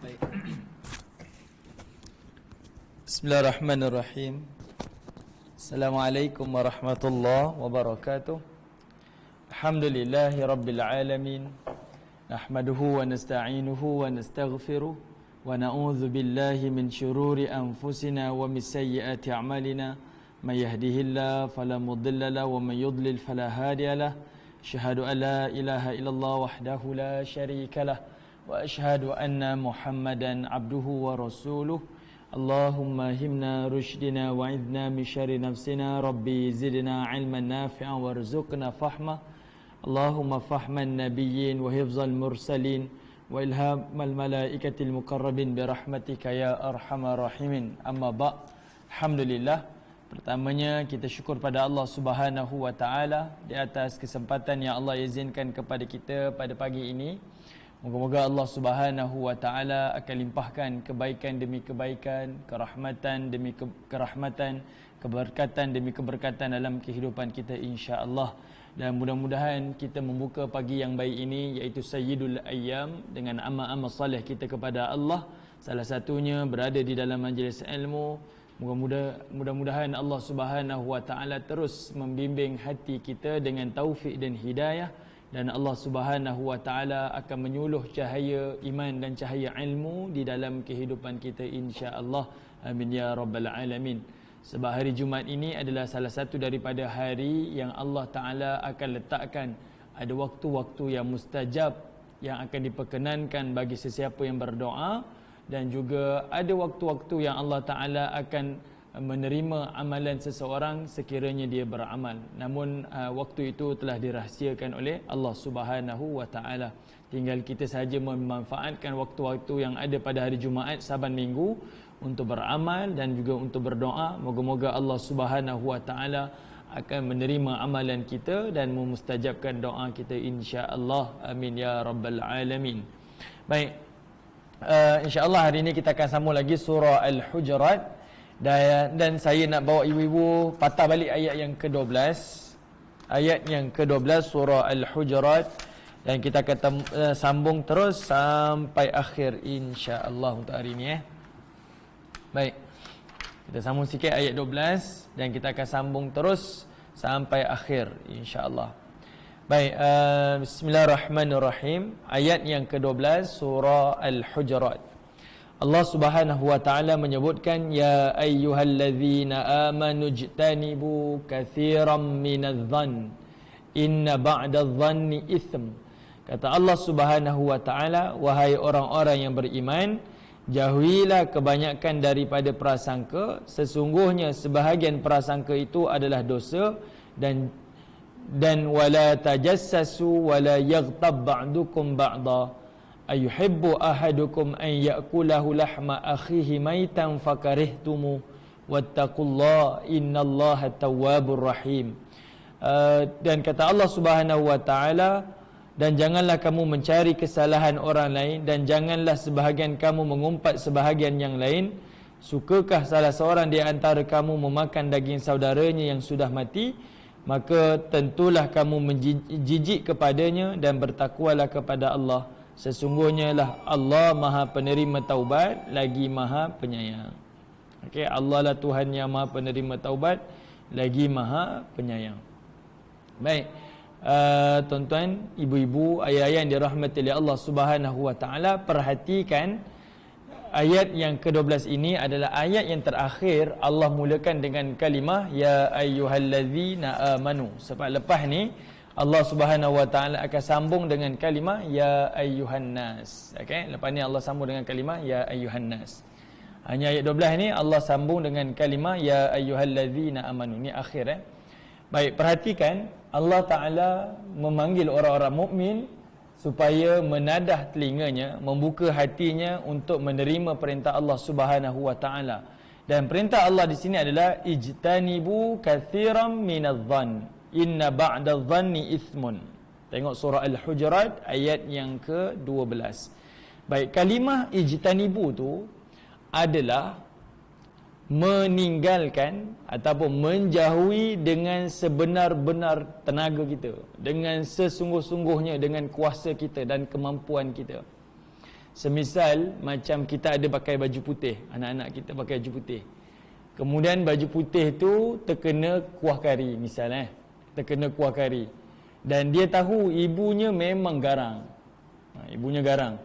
Baik. Bismillahirrahmanirrahim. Assalamualaikum warahmatullahi wabarakatuh. Alhamdulillahi rabbil alamin. Nahmaduhu wa nasta'inuhu wa nastaghfiruh wa na'udzu billahi min syururi anfusina wa min sayyiati a'malina. May yahdihillahu fala mudilla lahu wa may yudlil fala hadiya lahu. Asyhadu an la ilaha illallah wahdahu la syarika lahu wa asyhadu anna Muhammadan abduhu wa rasuluh. Allahumma himna rushdina wa idna min syarri nafsina. Rabbi zidna ilman nafi'an warzuqna fahma. Allahumma fahman nabiyyin wa hifzal mursalin wa ilhamal malaikatil muqarrabin bi rahmatika ya arhamar rahimin. Amma ba'. Alhamdulillah, pertamanya kita syukur pada Allah Subhanahu wa taala di atas kesempatan yang Allah izinkan kepada kita pada pagi ini. Moga-moga Allah Subhanahu wa taala akan limpahkan kebaikan demi kebaikan, kerahmatan demi kerahmatan, keberkatan demi keberkatan dalam kehidupan kita insya-Allah. Dan mudah-mudahan kita membuka pagi yang baik ini, iaitu Sayyidul Ayyam, dengan amal-amal soleh kita kepada Allah. Salah satunya berada di dalam majlis ilmu. Mudah-mudahan Allah Subhanahu wa taala terus membimbing hati kita dengan taufik dan hidayah, dan Allah Subhanahu wa taala akan menyuluh cahaya iman dan cahaya ilmu di dalam kehidupan kita insya-Allah. Amin ya rabbal alamin. Sebab hari Jumaat ini adalah salah satu daripada hari yang Allah Ta'ala akan letakkan ada waktu-waktu yang mustajab yang akan diperkenankan bagi sesiapa yang berdoa, dan juga ada waktu-waktu yang Allah Ta'ala akan menerima amalan seseorang sekiranya dia beramal. Namun waktu itu telah dirahsiakan oleh Allah Subhanahu wa taala. Tinggal kita saja memanfaatkan waktu-waktu yang ada pada hari Jumaat saban minggu untuk beramal dan juga untuk berdoa. Moga-moga Allah Subhanahu wa taala akan menerima amalan kita dan memustajabkan doa kita insya-Allah. Amin ya rabbal alamin. Baik. Insya-Allah hari ini kita akan sambung lagi surah Al-Hujurat, dan saya nak bawa ibu-ibu patah balik ayat yang ke-12. Ayat yang ke-12 surah Al-Hujurat, dan kita akan sambung terus sampai akhir insya-Allah untuk hari ini. Baik. Kita sambung sikit ayat 12 dan kita akan sambung terus sampai akhir insya-Allah. Baik, bismillahirrahmanirrahim. Ayat yang ke-12 surah Al-Hujurat. Allah Subhanahu wa taala menyebutkan, ya ayyuhallazina amanu jtanibu katsiran minadh-dhann inna ba'dadh-dhanni itsm. Kata Allah Subhanahu wa taala, wahai orang-orang yang beriman, jauhilah kebanyakan daripada prasangka, sesungguhnya sebahagian prasangka itu adalah dosa, dan wala tajassasu wala yaghtab ba'dukum ba'da ayuhibbu ahadukum an ya'kulahu lahma akhihi maitan fakarihtumu wattaqullaha innallaha tawwabur rahim. Dan kata Allah Subhanahu wa taala, dan janganlah kamu mencari kesalahan orang lain, dan janganlah sebahagian kamu mengumpat sebahagian yang lain. Sukakah salah seorang di antara kamu memakan daging saudaranya yang sudah mati? Maka tentulah kamu menjijik kepadanya, dan bertakwalah kepada Allah. Sesungguhnya lah Allah Maha Penerima Taubat lagi Maha Penyayang. Okey, Allah lah Tuhan yang Maha Penerima Taubat lagi Maha Penyayang. Baik, tuan-tuan, ibu-ibu, ayah-ayah yang dirahmati oleh Allah Subhanahu wa taala, perhatikan ayat yang ke-12 ini adalah ayat yang terakhir Allah mulakan dengan kalimah ya ayyuhallazina amanu. Sebab lepas ni Allah Subhanahu wa taala akan sambung dengan kalimah ya ayyuhan nas. Okey, lepas ni Allah sambung dengan kalimah ya ayyuhan nas. Hanya ayat 12 ni Allah sambung dengan kalimah ya ayyuhallazina amanu. Ni akhir. Baik, perhatikan Allah Taala memanggil orang-orang mukmin supaya menadah telinganya, membuka hatinya untuk menerima perintah Allah Subhanahu wa taala. Dan perintah Allah di sini adalah ijtanibu katsiran minadh-dhann inna ba'dadh-dhanni itsmun. Tengok surah Al-Hujurat ayat yang ke-12. Baik, kalimah ijtanibu tu adalah meninggalkan ataupun menjauhi dengan sebenar-benar tenaga kita, dengan sesungguh-sungguhnya, dengan kuasa kita dan kemampuan kita. Semisal macam kita ada pakai baju putih, anak-anak kita pakai baju putih. Kemudian baju putih tu terkena kuah kari misalnya, terkena kuah kari. Dan dia tahu ibunya memang garang. Ibunya garang.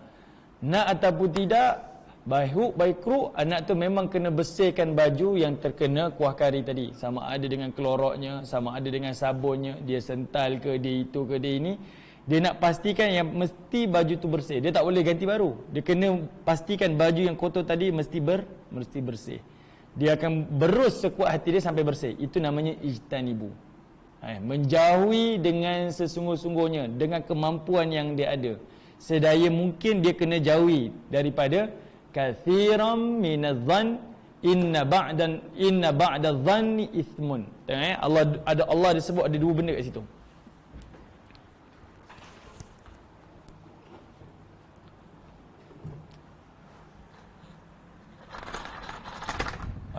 Nak ataupun tidak, baik baik anak tu memang kena bersihkan baju yang terkena kuah kari tadi. Sama ada dengan kloroknya, sama ada dengan sabunnya, dia sental ke, dia itu ke, dia ini. Dia nak pastikan yang mesti baju tu bersih. Dia tak boleh ganti baru. Dia kena pastikan baju yang kotor tadi mesti bersih. Dia akan berus sekuat hati dia sampai bersih. Itu namanya ijtanibu. Menjauhi dengan sesungguh-sungguhnya, dengan kemampuan yang dia ada. Sedaya mungkin dia kena jauhi daripada kathiram minadh-dhann inna ba'da-dhanni ithmun. Tengok Allah disebut ada dua benda kat situ.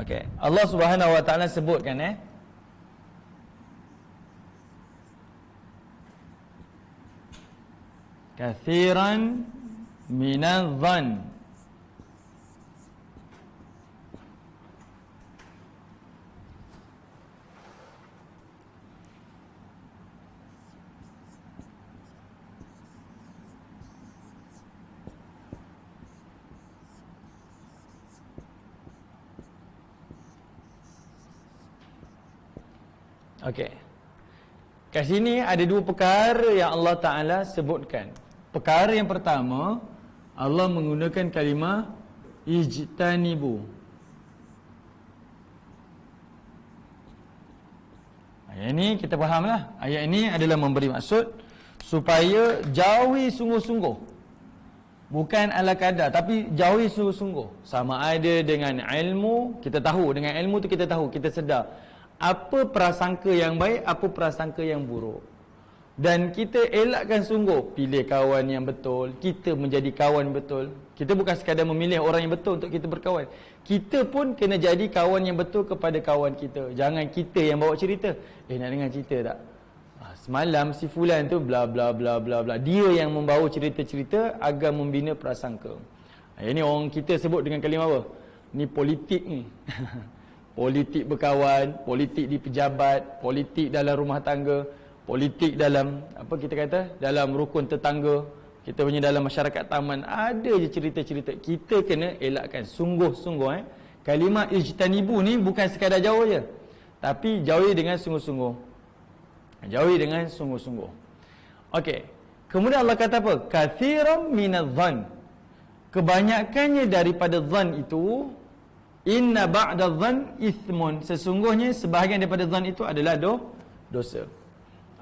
Okey, Allah Subhanahu Wa Taala sebutkan kathiran minadh-dhann. Okey. Kat sini ada dua perkara yang Allah Ta'ala sebutkan. Perkara yang pertama, Allah menggunakan kalimah ijtanibu. Ayat ini kita fahamlah. Ayat ini adalah memberi maksud supaya jauhi sungguh-sungguh. Bukan ala kadar, tapi jauhi sungguh-sungguh. Sama ada dengan ilmu, kita tahu. Dengan ilmu tu kita tahu, kita sedar apa prasangka yang baik, apa prasangka yang buruk. Dan kita elakkan sungguh pilih kawan yang betul, kita menjadi kawan betul. Kita bukan sekadar memilih orang yang betul untuk kita berkawan. Kita pun kena jadi kawan yang betul kepada kawan kita. Jangan kita yang bawa cerita. Nak dengar cerita tak? Semalam si fulan tu bla bla bla bla bla. Dia yang membawa cerita-cerita agar membina prasangka. Ini orang kita sebut dengan kalimah apa? Ni politik ni. Politik berkawan, politik di pejabat, politik dalam rumah tangga, politik dalam apa kita kata, dalam rukun tetangga, kita punya dalam masyarakat taman, ada je cerita-cerita. Kita kena elakkan sungguh-sungguh. Kalimah ijtanibu ni bukan sekadar jauh je, tapi jauhi dengan sungguh-sungguh. Jauhi dengan sungguh-sungguh. Okey. Kemudian Allah kata apa? Kathiran minadh-dhann. Kebanyakannya daripada dhann itu, inna ba'da-dhann ithmun. Sesungguhnya sebahagian daripada dhann itu adalah dosa.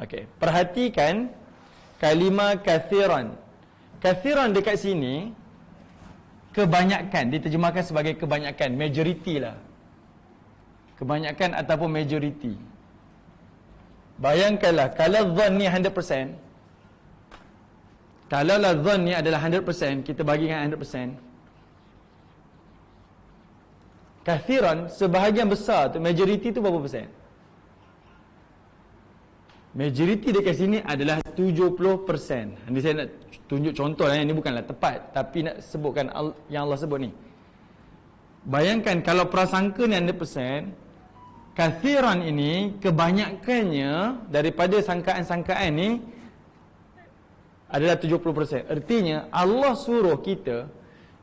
Okey, perhatikan kalimah kathiran. Kathiran dekat sini kebanyakan, diterjemahkan sebagai kebanyakan, majority lah. Kebanyakan ataupun majority. Bayangkanlah kalau dhann ni 100%, kalau lah dhann ni adalah 100%, kita bagikan 100%. Kathiran, sebahagian besar tu, majority tu berapa persen? Majority dekat sini adalah 70%. Ini saya nak tunjuk contoh lah, ini bukanlah tepat, tapi nak sebutkan yang Allah sebut ni. Bayangkan kalau prasangka ni 100%, kathiran ini kebanyakannya daripada sangkaan-sangkaan ni adalah 70%. Artinya Allah suruh kita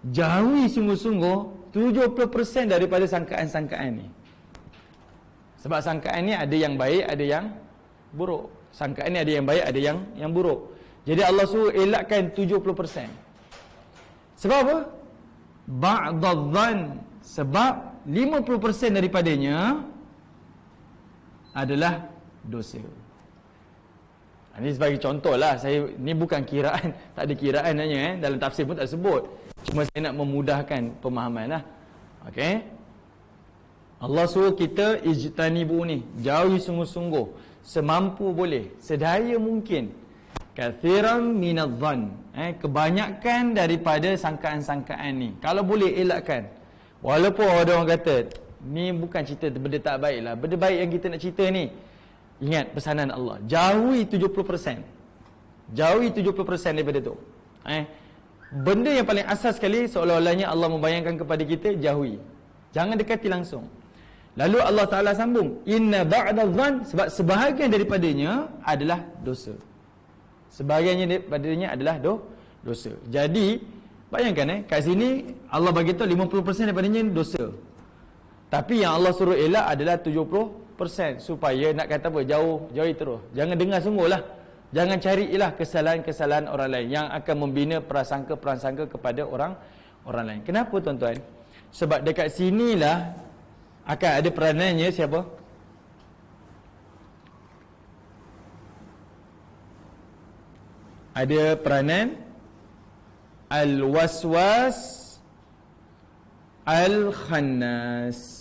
jauhi sungguh-sungguh 70% daripada sangkaan-sangkaan ni. Sebab sangkaan ni ada yang baik, ada yang buruk. Sangkaan ni ada yang baik, ada yang buruk. Jadi Allah suruh elakkan 70%. Sebab apa? Ba'dadh-dhann. Sebab 50% daripadanya adalah dosa. Ini sebagai contoh lah. Ni bukan kiraan. Tak ada kiraan hanya dalam tafsir pun tak sebut. Cuma saya nak memudahkan pemahaman lah. Okey. Allah suruh kita ijtanibu ni, jauhi sungguh-sungguh, semampu boleh, sedaya mungkin. Kathiran minadh-dhann. Kebanyakan daripada sangkaan-sangkaan ni. Kalau boleh elakkan. Walaupun ada orang kata, ni bukan cerita benda tak baik lah. Benda baik yang kita nak cerita ni. Ingat pesanan Allah. Jauhi 70%. Jauhi 70% daripada tu. Benda yang paling asas sekali seolah-olahnya Allah membayangkan kepada kita, jauhi. Jangan dekati langsung. Lalu Allah Ta'ala sambung, inna ba'da dhann, sebab sebahagian daripadanya adalah dosa. Sebahagian daripadanya adalah dosa. Jadi, bayangkan kat sini Allah bagi tahu 50% daripadanya dosa. Tapi yang Allah suruh elak adalah 70%, supaya nak kata apa, jauhi terus. Jangan dengar sungguhlah. Jangan carilah kesalahan-kesalahan orang lain yang akan membina prasangka-prasangka kepada orang lain. Kenapa tuan-tuan? Sebab dekat sinilah akan ada peranannya siapa? Ada peranan al-waswas al-khannas.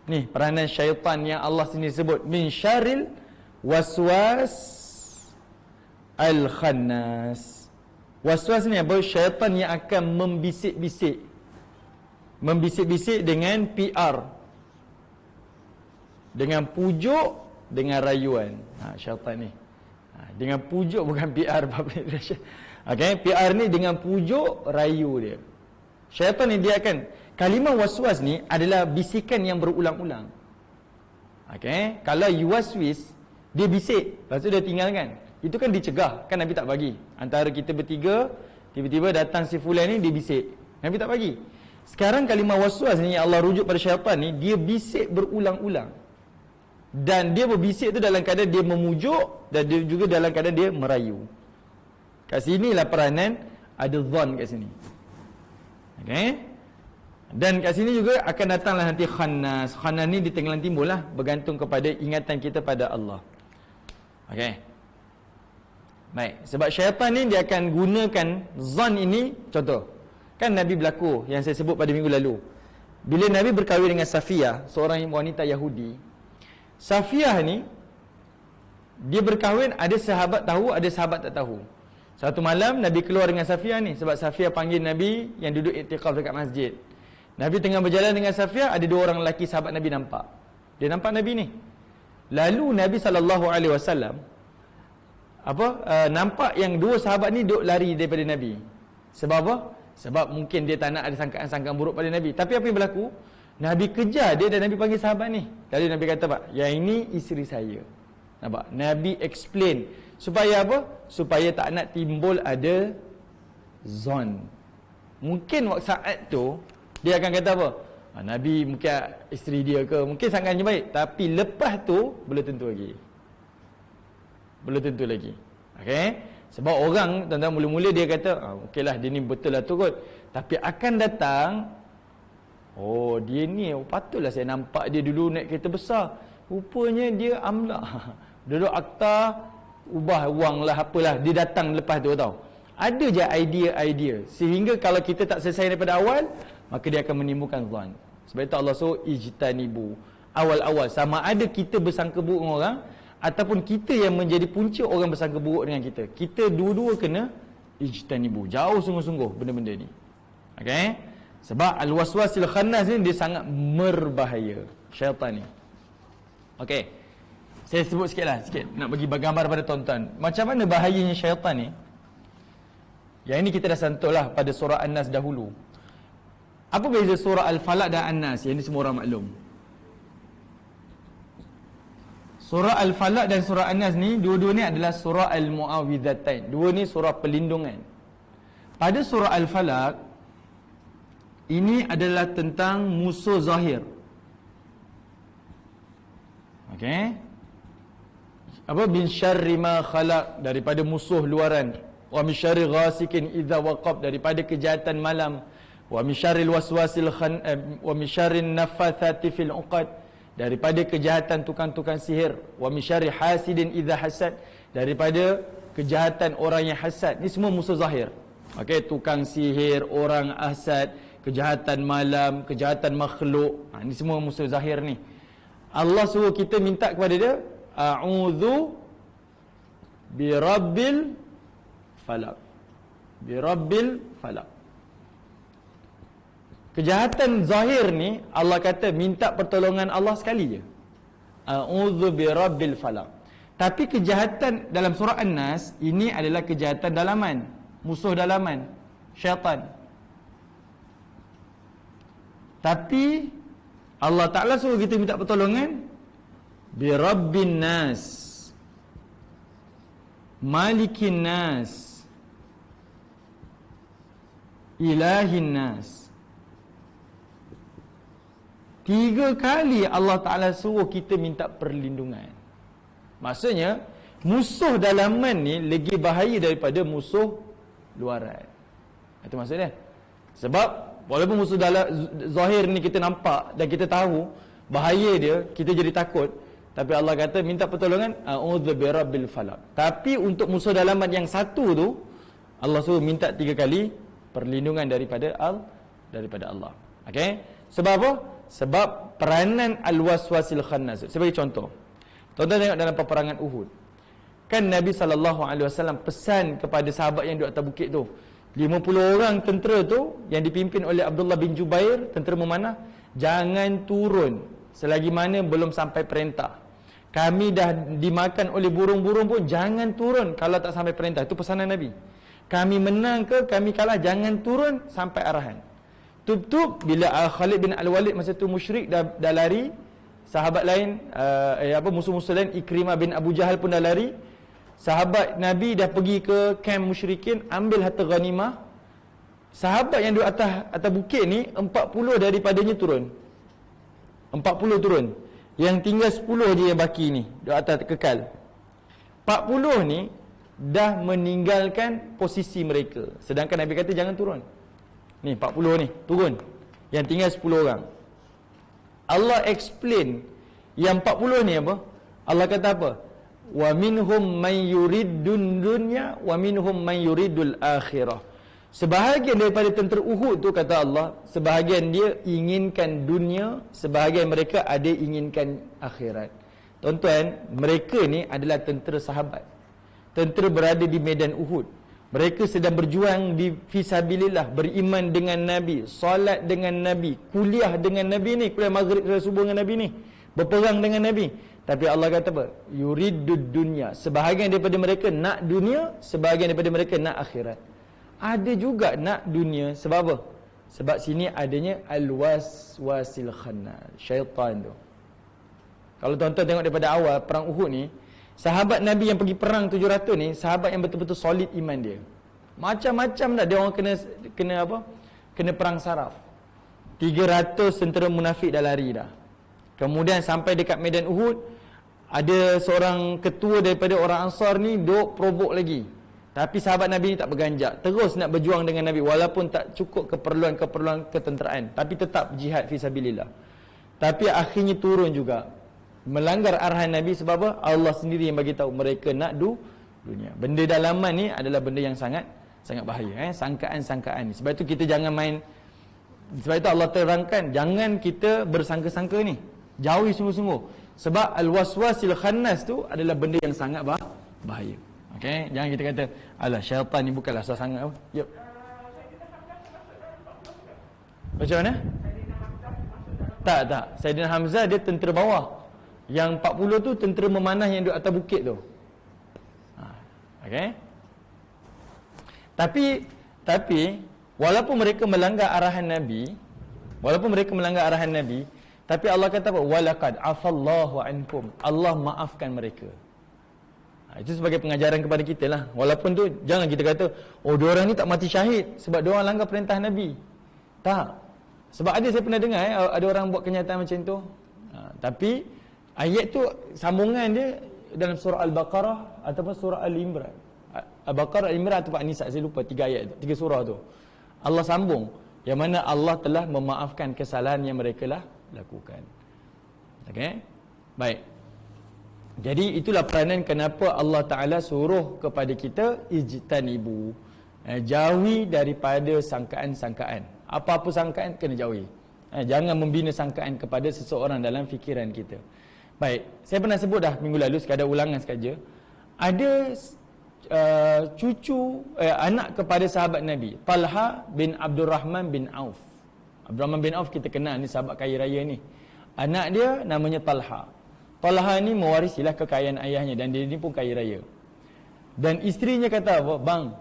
Ni peranan syaitan yang Allah sini sebut, min syarril waswas al-khannas. Waswas ni apa? Syaitan yang akan membisik-bisik. Membisik-bisik dengan PR, dengan pujuk, dengan rayuan. Syaitan ni dengan pujuk, bukan PR public relation. Okay, PR ni dengan pujuk, rayu dia. Syaitan ni dia akan, kalimah waswas ni adalah bisikan yang berulang-ulang. Okay, kalau yuwaswis, dia bisik, lepas tu dia tinggalkan. Itu kan dicegah, kan Nabi tak bagi. Antara kita bertiga, tiba-tiba datang si fulan ni, dia bisik, Nabi tak bagi. Sekarang kalimah waswas ni Allah rujuk pada syaitan ni, dia bisik berulang-ulang. Dan dia berbisik tu dalam keadaan dia memujuk, dan dia juga dalam keadaan dia merayu. Kat sinilah peranan ada dhan kat sini. Okay, dan kat sini juga akan datanglah nanti khannas. Khannas ni ditenggelam timbul lah, bergantung kepada ingatan kita pada Allah. Okay, baik. Sebab syaitan ni dia akan gunakan zan ini. Contoh, kan Nabi berlaku yang saya sebut pada minggu lalu. Bila Nabi berkahwin dengan Safiyah, seorang wanita Yahudi. Safiyah ni, dia berkahwin, ada sahabat tahu, ada sahabat tak tahu. Satu malam Nabi keluar dengan Safiyah ni, sebab Safiyah panggil Nabi yang duduk iktikaf dekat masjid. Nabi tengah berjalan dengan Safiyah, ada dua orang lelaki sahabat Nabi nampak. Dia nampak Nabi ni. Lalu Nabi SAW nampak yang dua sahabat ni duk lari daripada Nabi. Sebab apa? Sebab mungkin dia tak nak ada sangkaan-sangkaan buruk pada Nabi. Tapi apa yang berlaku? Nabi kejar dia dan Nabi panggil sahabat ni. Lalu Nabi kata, "Pak, yang ini isteri saya." Nampak? Nabi explain supaya apa? Supaya tak nak timbul ada zon. Mungkin waktu saat tu dia akan kata apa? Nabi mungkin isteri dia ke, mungkin sangkaannya baik, tapi lepas tu belum tentu lagi. Belum tentu lagi. Okey? Sebab orang tentang mula-mula dia kata, okeylah dia ni betul lah tu kot. Tapi akan datang, oh dia ni, patutlah saya nampak dia dulu naik kereta besar. Rupanya dia amla. Duduk akta, ubah wang lah apalah. Dia datang lepas tu tau. Ada je idea-idea. Sehingga kalau kita tak selesai daripada awal, maka dia akan menimbulkan zan. Sebab itu Allah suruh ijtanibu. Awal-awal. Sama ada kita bersangka buruk dengan orang, ataupun kita yang menjadi punca orang bersangka buruk dengan kita. Kita dua-dua kena ijtanibu. Jauh sungguh-sungguh benda-benda ni. Okay? Sebab al-waswasil khannas ni dia sangat berbahaya. Syaitan ni. Okay. Saya sebut sikit nak bagi gambar pada tuan-tuan. Macam mana bahayanya syaitan ni? Yang ini kita dah sentuh lah pada surah An-Nas dahulu. Apa beza surah Al-Falaq dan An-Nas? Yang ini semua orang maklum. Surah Al-Falaq dan surah An-Nas ni, dua-dua ni adalah surah Al-Mu'awwidhatain. Dua ni surah perlindungan. Pada surah Al-Falaq, ini adalah tentang musuh zahir. Okey? Apa? Bin syarri ma khalaq, daripada musuh luaran. Wa min syarri ghasikin idza waqab, daripada kejahatan malam. Wa min syarril waswasil wa min syarrin naffatsati fil 'uqad, daripada kejahatan tukang-tukang sihir. Wa min syarri hasidin idza hasad, daripada kejahatan orang yang hasad. Ni semua musuh zahir. Okey, tukang sihir, orang hasad, kejahatan malam, kejahatan makhluk. Ini semua musuh zahir ni. Allah suruh kita minta kepada dia, a'udzu birabbil falaq. Birabbil falaq. Kejahatan zahir ni Allah kata minta pertolongan Allah sekali je. A'udzu birabbil falaq. Tapi kejahatan dalam surah An-Nas ini adalah kejahatan dalaman, musuh dalaman, syaitan. Tapi Allah Ta'ala suruh kita minta pertolongan bi Rabbin Nas, Malikin Nas, Ilahin Nas. 3 kali Allah Ta'ala suruh kita minta perlindungan. Maksudnya musuh dalaman ni lagi bahaya daripada musuh luaran. Itu maksudnya. Sebab walaupun musuh dalam zahir ni kita nampak dan kita tahu bahaya dia, kita jadi takut, tapi Allah kata minta pertolongan a'udzu birabbil falaq. Tapi untuk musuh dalaman yang satu tu Allah suruh minta 3 kali perlindungan daripada Allah. Okey? Sebab apa? Sebab peranan al-waswasil khannas. Sebagai contoh, tuan-tuan tengok dalam peperangan Uhud. Kan Nabi SAW pesan kepada sahabat yang duduk atas bukit tu, 50 orang tentera tu yang dipimpin oleh Abdullah bin Jubair, tentera memanah, jangan turun selagi mana belum sampai perintah. Kami dah dimakan oleh burung-burung pun jangan turun kalau tak sampai perintah. Itu pesanan Nabi. Kami menang ke kami kalah, jangan turun sampai arahan. Tup-tup bila Khalid bin Al-Walid masa tu musyrik dah lari, sahabat lain musuh-musuh lain Ikrimah bin Abu Jahal pun dah lari. Sahabat Nabi dah pergi ke kamp musyrikin ambil harta ghanimah. Sahabat yang duduk atas bukit ni 40 daripadanya turun. 40 turun. Yang tinggal 10 je yang baki ni duduk atas kekal. 40 ni dah meninggalkan posisi mereka, sedangkan Nabi kata jangan turun. Ni 40 ni turun, yang tinggal 10 orang. Allah explain yang 40 ni apa? Allah kata apa? Wa minhum man yuridun dunya wa minhum man yuridul akhirah. Sebahagian daripada tentera Uhud tu kata Allah, sebahagian dia inginkan dunia, sebahagian mereka ada inginkan akhirat. Tuan-tuan, mereka ni adalah tentera sahabat. Tentera berada di medan Uhud. Mereka sedang berjuang di fisabilillah, beriman dengan Nabi, solat dengan Nabi, kuliah dengan Nabi ni, kuliah maghrib subuh dengan Nabi ni, berperang dengan Nabi. Tapi Allah kata apa? Yuridud dunya. Sebahagian daripada mereka nak dunia, sebahagian daripada mereka nak akhirat. Ada juga nak dunia, sebab apa? Sebab sini adanya al-waswasil khannas, syaitan tu. Kalau tuan-tuan tengok daripada awal perang Uhud ni, sahabat Nabi yang pergi perang 700 ni, sahabat yang betul-betul solid iman dia. Macam-macam dah dia orang kena apa? Kena perang saraf. 300 tentera munafik dah lari dah. Kemudian sampai dekat medan Uhud, ada seorang ketua daripada orang Ansar ni duk provok lagi. Tapi sahabat Nabi ni tak berganjak, terus nak berjuang dengan Nabi walaupun tak cukup keperluan ketenteraan, tapi tetap jihad fisabilillah. Tapi akhirnya turun juga, melanggar arahan Nabi. Sebab apa? Allah sendiri yang bagi tahu mereka nak dunia. Benda dalaman ni adalah benda yang sangat bahaya, sangkaan-sangkaan ni. Sebab itu kita jangan main. Sebab itu Allah terangkan jangan kita bersangka-sangka ni. Jauhi sungguh-sungguh. Sebab al-waswasil khannas tu adalah benda yang sangat bahaya. Okey, jangan kita kata alah syaitan ni bukanlah sangat apa. Yep. Macam mana? Tak. Saidina Hamzah dia tentera bawah. Yang 40 tu tentera memanah yang duduk atas bukit tu. Okey. Tapi walaupun mereka melanggar arahan Nabi, tapi Allah kata apa? Walaqad afallahu ankum. Allah maafkan mereka. Itu sebagai pengajaran kepada kita lah. Walaupun tu jangan kita kata, oh diorang ni tak mati syahid sebab diorang langgar perintah Nabi. Tak. Sebab ada saya pernah dengar ada orang buat kenyataan macam tu. Tapi ayat tu sambungan dia dalam surah Al-Baqarah ataupun surah Al-Imran. Al-Baqarah, Al-Imran atau An-Nisa, saya lupa 3 ayat tu, 3 surah tu. Allah sambung yang mana Allah telah memaafkan kesalahan yang mereka lah lakukan. Okey? Baik. Jadi itulah peranan kenapa Allah Ta'ala suruh kepada kita ijtanibu, jauhi daripada sangkaan-sangkaan. Apa-apa sangkaan kena jauhi. Jangan membina sangkaan kepada seseorang dalam fikiran kita. Baik, saya pernah sebut dah minggu lalu, sekadar ulangan saja. Ada anak kepada sahabat Nabi, Talha bin Abdul Rahman bin Auf. Abdul Rahman bin Auf kita kenal ni, sahabat kaya raya ni. Anak dia namanya Talha. Talha ni mewarisilah kekayaan ayahnya dan dia ni pun kaya raya. Dan isterinya kata apa? Bang,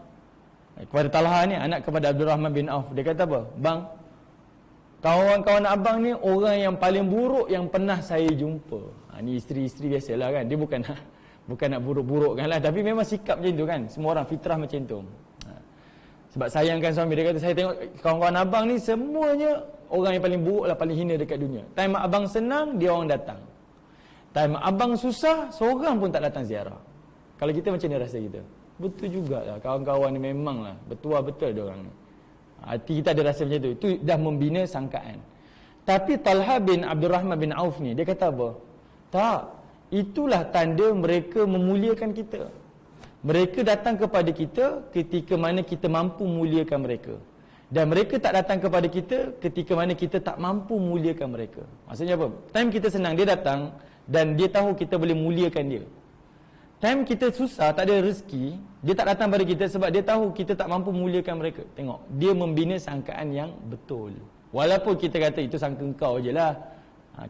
kepada Talha ni, anak kepada Abdul Rahman bin Auf, dia kata apa? Bang, kawan-kawan abang ni orang yang paling buruk yang pernah saya jumpa. Ni isteri-isteri biasalah kan. Dia bukan nak buruk-burukkan lah, tapi memang sikap macam tu kan. Semua orang fitrah macam tu. Sebab sayangkan suami, dia kata saya tengok kawan-kawan abang ni semuanya orang yang paling buruk lah, paling hina dekat dunia. Time abang senang, dia orang datang. Time abang susah, seorang pun tak datang ziarah. Kalau kita macam ni rasa kita? Betul jugalah, kawan-kawan ni memang lah betul-betul dia orang ni. Hati kita ada rasa macam tu. Itu dah membina sangkaan. Tapi Talha bin Abdul Rahman bin Auf ni, dia kata apa? Tak, itulah tanda mereka memuliakan kita. Mereka datang kepada kita ketika mana kita mampu muliakan mereka. Dan mereka tak datang kepada kita ketika mana kita tak mampu muliakan mereka. Maksudnya apa? Time kita senang, dia datang dan dia tahu kita boleh muliakan dia. Time kita susah, tak ada rezeki, dia tak datang pada kita sebab dia tahu kita tak mampu muliakan mereka. Tengok, dia membina sangkaan yang betul. Walaupun kita kata itu sangka kau je lah,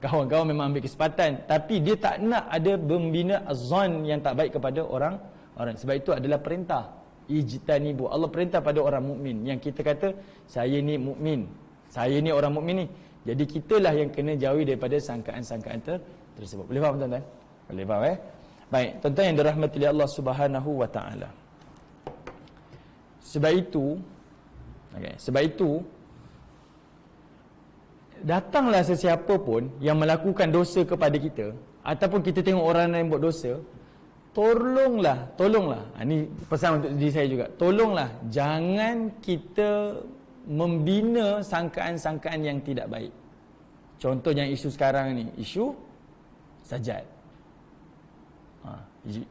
kawan-kawan memang ambil kesempatan, tapi dia tak nak ada membina azan yang tak baik kepada orang. Sebab itu adalah perintah. Ijtanibu. Allah perintah pada orang mukmin yang kita kata saya ni mukmin, saya ni orang mukmin ni. Jadi kitalah yang kena jauhi daripada sangkaan-sangkaan tersebut. Boleh faham tuan-tuan? Boleh faham Baik, tuan-tuan yang dirahmati oleh Allah Subhanahu wa taala. Sebab itu datanglah sesiapa pun yang melakukan dosa kepada kita, ataupun kita tengok orang lain buat dosa, tolonglah. Ini pesan untuk diri saya juga. Tolonglah jangan kita membina sangkaan-sangkaan yang tidak baik. Contohnya isu sekarang ni, isu sajat.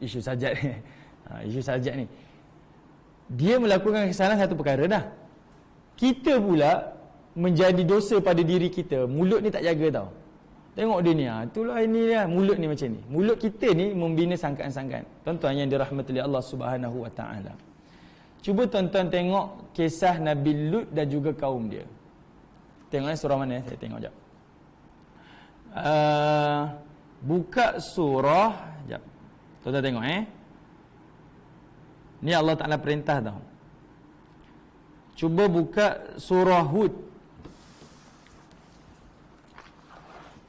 Isu sajat ni. Isu sajat ni. Dia melakukan kesalahan satu perkara dah. Kita pula menjadi dosa pada diri kita. Mulut ni tak jaga tau. Tengok dia ni, itulah ini dia, mulut ni macam ni. Mulut kita ni membina sangkaan-sangkaan. Tuan-tuan yang dirahmati oleh Allah Subhanahu wa taala. Cuba tuan-tuan tengok kisah Nabi Lut dan juga kaum dia. Tengok surah mana saya tengok jap. Buka surah, jap. Tuan-tuan tengok Ni Allah Taala perintah tau. Cuba buka surah Hud.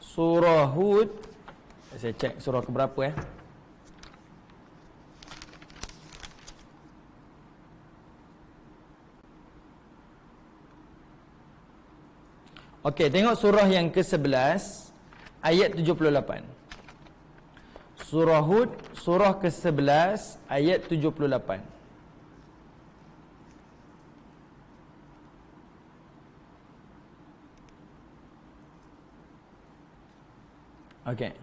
Surah Hud. Saya cek surah ke berapa Okey, tengok surah yang ke-11 ayat 78. Surah Hud, surah ke-11 ayat 78. Okey.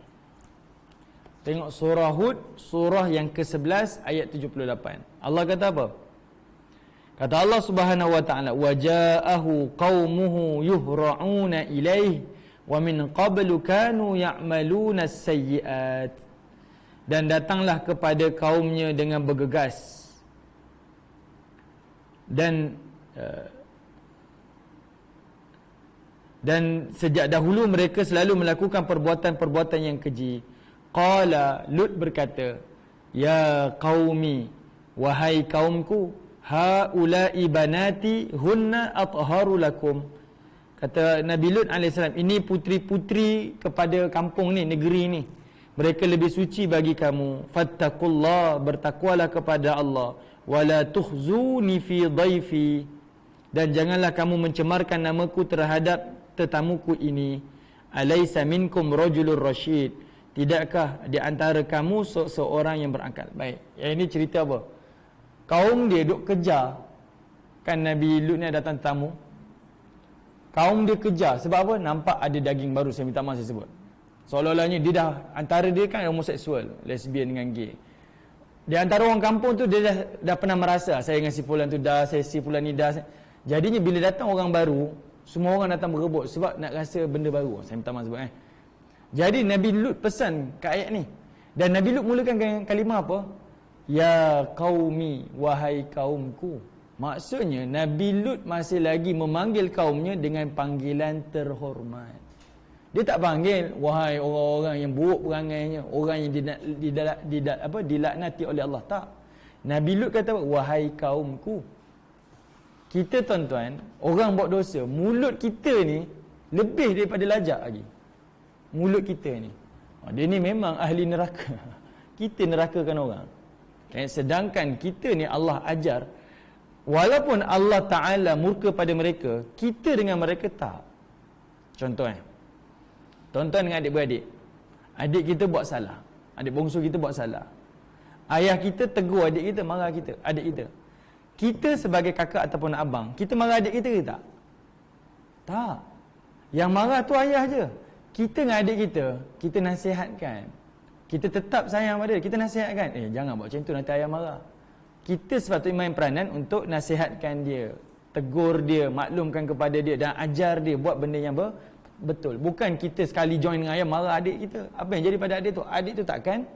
Tengok surah Hud, surah yang ke-11 ayat 78. Allah kata apa? Kata Allah Subhanahu wa taala, "Wa ja'ahu qaumuhu yuhra'una ilaihi wa min qablu kanu ya'maluna as-sayyi'at." Dan datanglah kepada kaumnya dengan bergegas. Dan sejak dahulu mereka selalu melakukan perbuatan-perbuatan yang keji. Qala, Lut berkata, "Ya qaumi, wahai kaumku, haula'i banati hunna atharu lakum." Kata Nabi Lut AS, ini putri-putri kepada kampung ni, negeri ni. Mereka lebih suci bagi kamu. Fattaqullah, bertakwalah kepada Allah. Wala tukhzuni fi dhaifi, dan janganlah kamu mencemarkan namaku terhadap tetamuku ini. Alaysa minkum rajulur rasyid, tidakkah di antara kamu seorang yang berakal? Baik, yang ini cerita apa? Kaum dia duk kejar. Kan Nabi Lut ni datang tamu. Kaum dia kejar. Sebab apa? Nampak ada daging baru. Saya minta maaf saya sebut. Seolah-olahnya dia dah, antara dia kan homoseksual, lesbian dengan gay. Di antara orang kampung tu dia dah pernah merasa, saya dengan si fulan tu dah, saya si fulan ni dah. Jadinya bila datang orang baru, semua orang datang berebut sebab nak rasa benda baru. Saya minta maaf sebut Jadi Nabi Lut pesan kat ayat ni. Dan Nabi Lut mulakan dengan kalimah apa? Ya qaumi, wahai kaumku. Maksudnya Nabi Lut masih lagi memanggil kaumnya dengan panggilan terhormat. Dia tak panggil wahai orang-orang yang buruk perangainya, orang yang dilaknati oleh Allah. Tak. Nabi Lut kata wahai kaumku. Kita tuan-tuan, orang buat dosa, mulut kita ni lebih daripada lajak lagi. Mulut kita ni. Dia ni memang ahli neraka. Kita nerakakan orang. Sedangkan kita ni Allah ajar, walaupun Allah Ta'ala murka pada mereka, kita dengan mereka tak. Contoh tuan-tuan dengan adik-beradik. Adik kita buat salah. Adik bongsu kita buat salah. Ayah kita tegur adik kita, marah kita, adik kita. Kita sebagai kakak ataupun abang, kita marah adik kita ke tak? Tak. Yang marah tu ayah je. Kita dengan adik kita nasihatkan. Kita tetap sayang pada dia, kita nasihatkan. Jangan buat macam tu, nanti ayah marah. Kita sepatutnya main peranan untuk nasihatkan dia, tegur dia, maklumkan kepada dia dan ajar dia buat benda yang betul. Bukan kita sekali join dengan ayah marah adik kita. Apa yang jadi pada adik tu? Adik tu takkan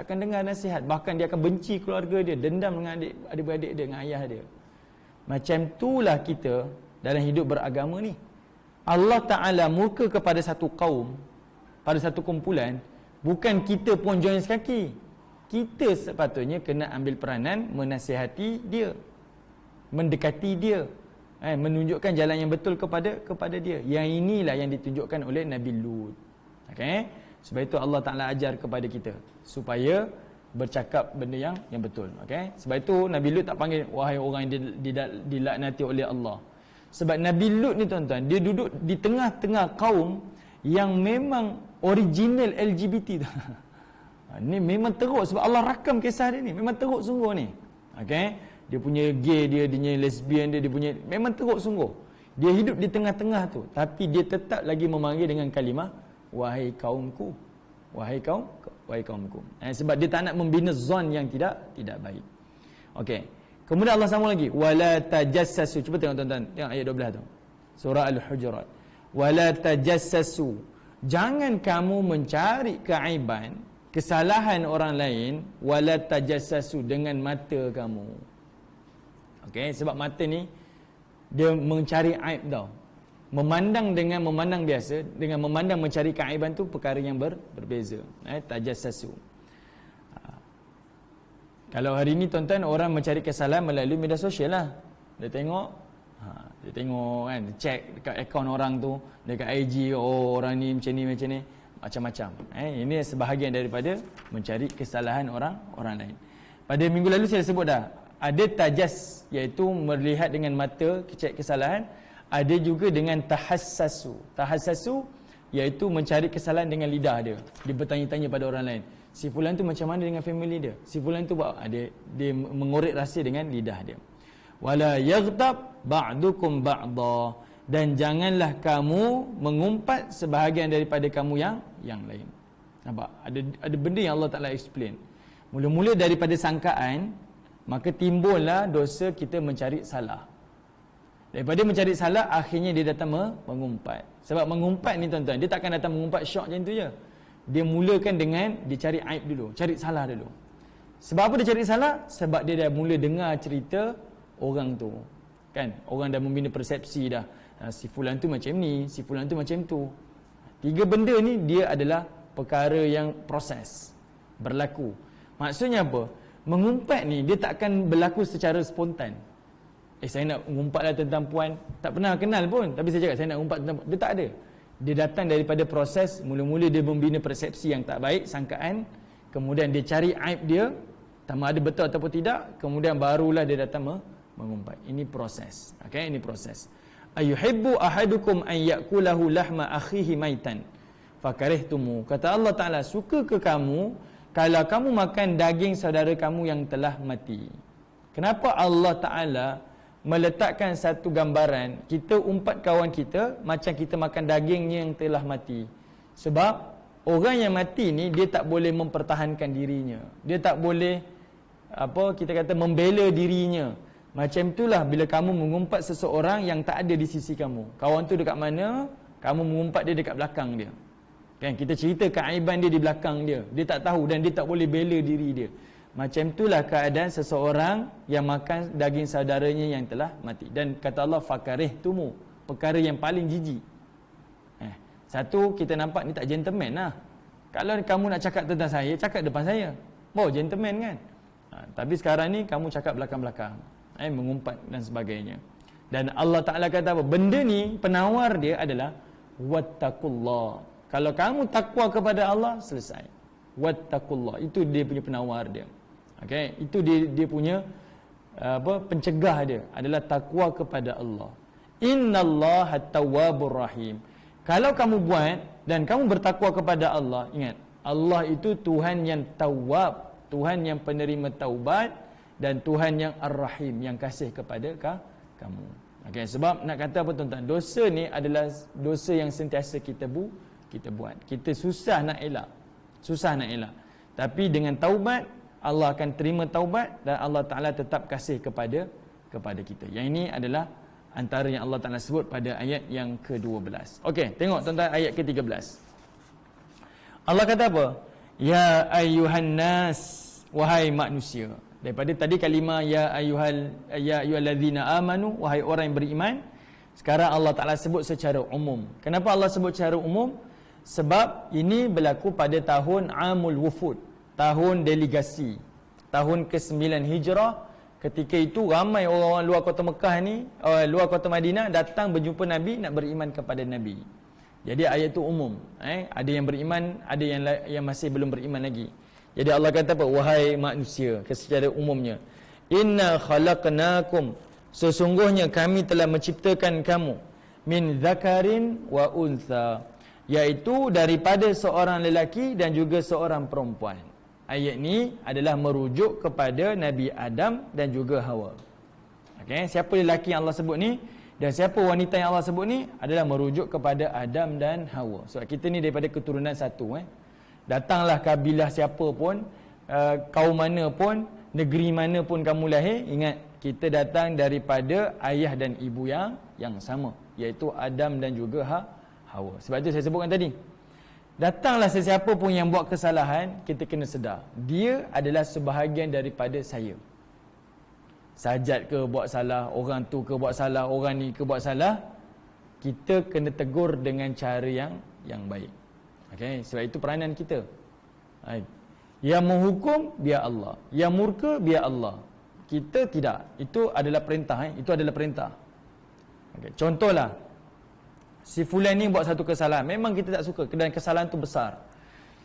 dengar nasihat. Bahkan dia akan benci keluarga dia, dendam dengan adik-beradik dia, dengan ayah dia. Macam itulah kita dalam hidup beragama ni. Allah Ta'ala murka kepada satu kaum, pada satu kumpulan, bukan kita pun join sekaki. Kita sepatutnya kena ambil peranan menasihati dia, mendekati dia, menunjukkan jalan yang betul kepada dia. Yang inilah yang ditunjukkan oleh Nabi Lut. Sebab itu Allah Ta'ala ajar kepada kita supaya bercakap benda yang betul. Sebab itu Nabi Lut tak panggil wahai orang yang dilaknati oleh Allah. Sebab Nabi Lut ni tuan-tuan, dia duduk di tengah-tengah kaum yang memang original LGBT tu. Ni memang teruk sebab Allah rakam kisah dia ni. Memang teruk sungguh ni. Dia punya gay dia punya lesbian dia punya, memang teruk sungguh. Dia hidup di tengah-tengah tu, tapi dia tetap lagi memanggil dengan kalimah wahai kaumku. Wahai kaumku. Sebab dia tak nak membina zon yang tidak baik. Kemudian Allah sambung lagi, wala tajassasu. Cuba tengok tuan-tuan, tengok ayat 12 tu. Surah Al-Hujurat. Wala tajassasu. Jangan kamu mencari keaiban, kesalahan orang lain, wala tajassasu, dengan mata kamu. Sebab mata ni dia mencari aib tau. Memandang dengan memandang biasa, dengan memandang mencari keaiban tu perkara yang berbeza. Tajassasu. Kalau hari ni tuan-tuan orang mencari kesalahan melalui media sosial lah. Dia tengok kan, check dekat akaun orang tu, dekat IG, orang ni macam ni, macam-macam. Ini sebahagian daripada mencari kesalahan orang lain. Pada minggu lalu saya sebut dah, ada tajas, iaitu melihat dengan mata, cek kesalahan. Ada juga dengan tahassasu. Tahassasu iaitu mencari kesalahan dengan lidah dia. Dia bertanya-tanya pada orang lain, si fulan tu macam mana dengan family dia? Si fulan tu buat dia mengorek rahsia dengan lidah dia. Wala yaghtab ba'dukum ba'dha, dan janganlah kamu mengumpat sebahagian daripada kamu yang lain. Nampak? Ada benda yang Allah Ta'ala explain. Mula-mula daripada sangkaan, maka timbullah dosa kita mencari salah. Daripada mencari salah, akhirnya dia datang mengumpat. Sebab mengumpat ni tuan-tuan, dia takkan datang mengumpat syok macam tu je. Dia mulakan dengan dia cari aib dulu, cari salah dulu. Sebab apa dia cari salah? Sebab dia dah mula dengar cerita orang tu. Kan? Orang dah membina persepsi dah. Si fulan tu macam ni, si fulan tu macam tu. Tiga benda ni dia adalah perkara yang proses berlaku. Maksudnya apa? Mengumpat ni dia takkan berlaku secara spontan. Saya nak mengumpat tentang puan, tak pernah kenal pun, tapi saya cakap saya nak mengumpat tentang puan. Dia tak ada. Dia datang daripada proses, mula-mula dia membina persepsi yang tak baik, sangkaan, kemudian dia cari aib dia, sama ada betul ataupun tidak, kemudian barulah dia datang mengumpat. Ini proses. Ini proses. Ayuhibbu ahadukum an yakulahu lahma akhihi maitan fakarihtumu. Kata Allah Ta'ala, suka ke kamu kalau kamu makan daging saudara kamu yang telah mati? Kenapa Allah Ta'ala meletakkan satu gambaran kita umpat kawan kita macam kita makan dagingnya yang telah mati? Sebab orang yang mati ni dia tak boleh mempertahankan dirinya, dia tak boleh kita kata membela dirinya. Macam itulah bila kamu mengumpat seseorang yang tak ada di sisi kamu. Kawan tu dekat mana, kamu mengumpat dia dekat belakang dia. Kan, kita cerita keaiban dia di belakang dia, dia tak tahu dan dia tak boleh bela diri dia. Macam itulah keadaan seseorang yang makan daging saudaranya yang telah mati. Dan kata Allah, fakarihtumu, perkara yang paling jijik. Satu, kita nampak ni tak gentleman lah. Kalau kamu nak cakap tentang saya, cakap depan saya. Gentleman kan. Tapi sekarang ni kamu cakap belakang-belakang, mengumpat dan sebagainya. Dan Allah Ta'ala kata apa? Benda ni, penawar dia adalah wattaqullah. Kalau kamu takwa kepada Allah, selesai. Wattaqullah. Itu dia punya penawar dia. Okay? Itu dia punya pencegah dia adalah takwa kepada Allah. Innallaha tawwabur rahim. Kalau kamu buat dan kamu bertakwa kepada Allah, ingat, Allah itu Tuhan yang tawwab, Tuhan yang penerima taubat, dan Tuhan yang ar-rahim, yang kasih kepada kamu. Okay, sebab nak kata apa tuan-tuan, dosa ni adalah dosa yang sentiasa kita buat. Kita susah nak elak. Tapi dengan taubat, Allah akan terima taubat dan Allah Ta'ala tetap kasih kepada kita. Yang ini adalah antara yang Allah Ta'ala sebut pada ayat yang ke-12. Okey, tengok tuan-tuan ayat ke-13. Allah kata apa? Ya ayyuhan nas, wahai manusia. Daripada tadi kalimah ya ayyuhallazina amanu, wahai orang yang beriman. Sekarang Allah Ta'ala sebut secara umum. Kenapa Allah sebut secara umum? Sebab ini berlaku pada tahun Amul Wufud, tahun delegasi, tahun ke-9 Hijrah. Ketika itu ramai orang-orang luar kota Mekah ni, luar kota Madinah datang berjumpa Nabi, nak beriman kepada Nabi. Jadi ayat itu umum. Ada yang beriman, ada yang masih belum beriman lagi. Jadi Allah kata apa? Wahai manusia, secara umumnya. Inna khalaqnakum, sesungguhnya kami telah menciptakan kamu, min zakarin wa untha, iaitu daripada seorang lelaki dan juga seorang perempuan. Ayat ni adalah merujuk kepada Nabi Adam dan juga Hawa. Okay? Siapa lelaki yang Allah sebut ni dan siapa wanita yang Allah sebut ni adalah merujuk kepada Adam dan Hawa. Sebab kita ni daripada keturunan satu. Datanglah kabilah siapa pun, kaum mana pun, negeri mana pun kamu lahir, ingat kita datang daripada ayah dan ibu yang sama, iaitu Adam dan juga Hawa. Sebab itu saya sebutkan tadi, datanglah sesiapa pun yang buat kesalahan, kita kena sedar dia adalah sebahagian daripada saya. Sajat ke buat salah, orang tu ke buat salah, orang ni ke buat salah, kita kena tegur dengan cara yang baik. Okay? Sebab itu peranan kita. Yang menghukum biar Allah, yang murka biar Allah. Kita tidak. Itu adalah perintah. Itu adalah perintah. Okay. Contohlah, si fulan ni buat satu kesalahan, memang kita tak suka dan kesalahan tu besar.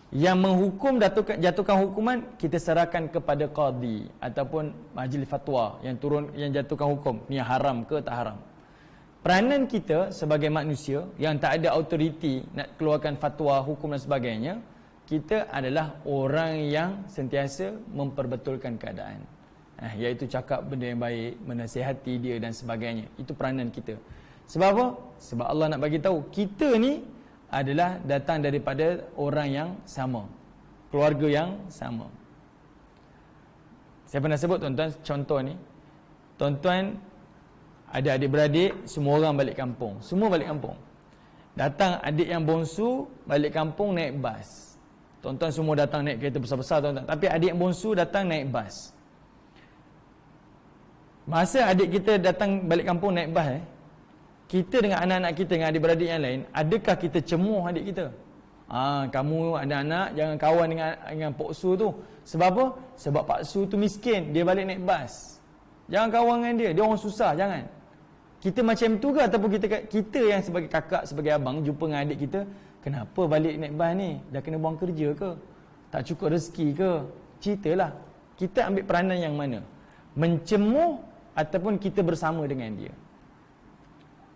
Yang menghukum, jatuhkan hukuman, kita serahkan kepada qadi ataupun majlis fatwa yang jatuhkan hukum, ni haram ke tak haram. Peranan kita sebagai manusia yang tak ada autoriti nak keluarkan fatwa, hukum dan sebagainya, kita adalah orang yang sentiasa memperbetulkan keadaan, iaitu cakap benda yang baik, menasihati dia dan sebagainya. Itu peranan kita. Sebab apa? Sebab Allah nak bagi tahu kita ni adalah datang daripada orang yang sama, keluarga yang sama. Saya pernah sebut tuan-tuan contoh ni. Tuan-tuan ada adik-beradik, semua orang balik kampung. Semua balik kampung. Datang adik yang bongsu balik kampung naik bas. Tuan-tuan semua datang naik kereta besar-besar tuan-tuan. Tapi adik yang bongsu datang naik bas. Masa adik kita datang balik kampung naik bas, kita dengan anak-anak kita, dengan adik-beradik yang lain, adakah kita cemuh adik kita? Kamu anak-anak jangan kawan dengan Pak Su tu. Sebab apa? Sebab Pak Su tu miskin, dia balik naik bas. Jangan kawan dengan dia orang susah, jangan. Kita macam tu ke? Ataupun kita yang sebagai kakak, sebagai abang jumpa dengan adik kita, kenapa balik naik bas ni? Dah kena buang kerja ke? Tak cukup rezeki ke? Ceritalah. Kita ambil peranan yang mana? Mencemuh ataupun kita bersama dengan dia?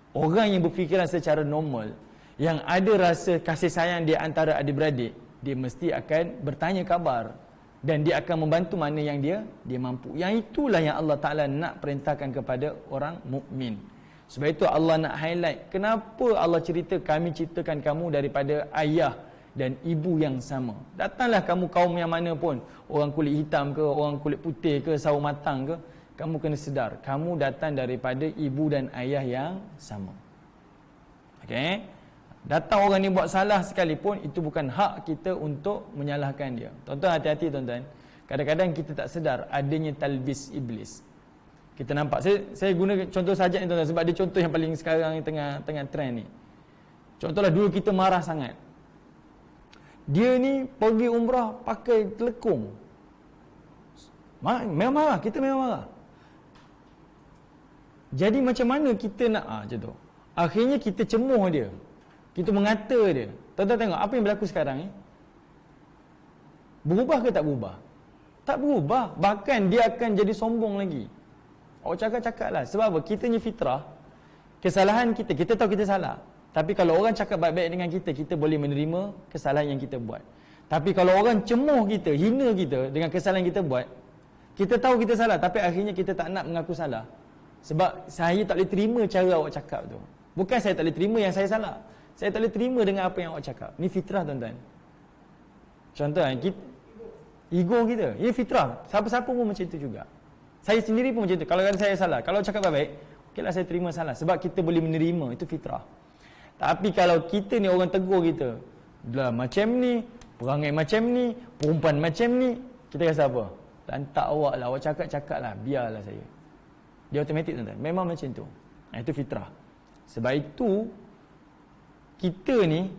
Orang yang berfikiran secara normal, yang ada rasa kasih sayang di antara adik-beradik, dia mesti akan bertanya khabar dan dia akan membantu mana yang dia mampu. Yang itulah yang Allah Ta'ala nak perintahkan kepada orang mukmin. Sebab itu Allah nak highlight kenapa Allah cerita, kami ciptakan kamu daripada ayah dan ibu yang sama. Datanglah kamu kaum yang mana pun, orang kulit hitam ke, orang kulit putih ke, sawo matang ke, kamu kena sedar, kamu datang daripada ibu dan ayah yang sama. Okey? Datang orang ni buat salah sekalipun, itu bukan hak kita untuk menyalahkan dia. Tuan-tuan hati-hati tuan-tuan. Kadang-kadang kita tak sedar adanya talbis iblis. Kita nampak, saya guna contoh sajak ni tuan-tuan sebab dia contoh yang paling sekarang yang tengah trend ni. Contohlah dulu kita marah sangat. Dia ni pergi umrah pakai telekung. Memang marah, kita memang marah. Jadi macam mana kita nak macam tu? Akhirnya kita cemuh dia. Kita mengata dia. Tuan-tuan tengok apa yang berlaku sekarang ni. Berubah ke tak berubah? Tak berubah. Bahkan dia akan jadi sombong lagi. Awak cakap-cakap lah. Sebab apa? Kita ni fitrah. Kesalahan kita, kita tahu kita salah. Tapi kalau orang cakap baik-baik dengan kita, kita boleh menerima kesalahan yang kita buat. Tapi kalau orang cemuh kita, hina kita dengan kesalahan yang kita buat, kita tahu kita salah, tapi akhirnya kita tak nak mengaku salah. Sebab saya tak boleh terima cara awak cakap tu. Bukan saya tak boleh terima yang saya salah. Saya tak boleh terima dengan apa yang awak cakap. Ni fitrah, tuan-tuan. Contoh kita, ego kita. Ini fitrah. Siapa-siapa pun macam itu juga. Saya sendiri pun macam itu. Kalau saya salah, kalau cakap baik, okeylah saya terima salah. Sebab kita boleh menerima. Itu fitrah. Tapi kalau kita ni orang tegur kita, dah macam ni, perangai macam ni, perempuan macam ni, kita rasa apa? Lantak awak lah, awak cakap-cakap lah, biarlah saya. Dia automatik, tuan-tuan. Memang macam tu. Itu fitrah. Sebab itu, kita ni,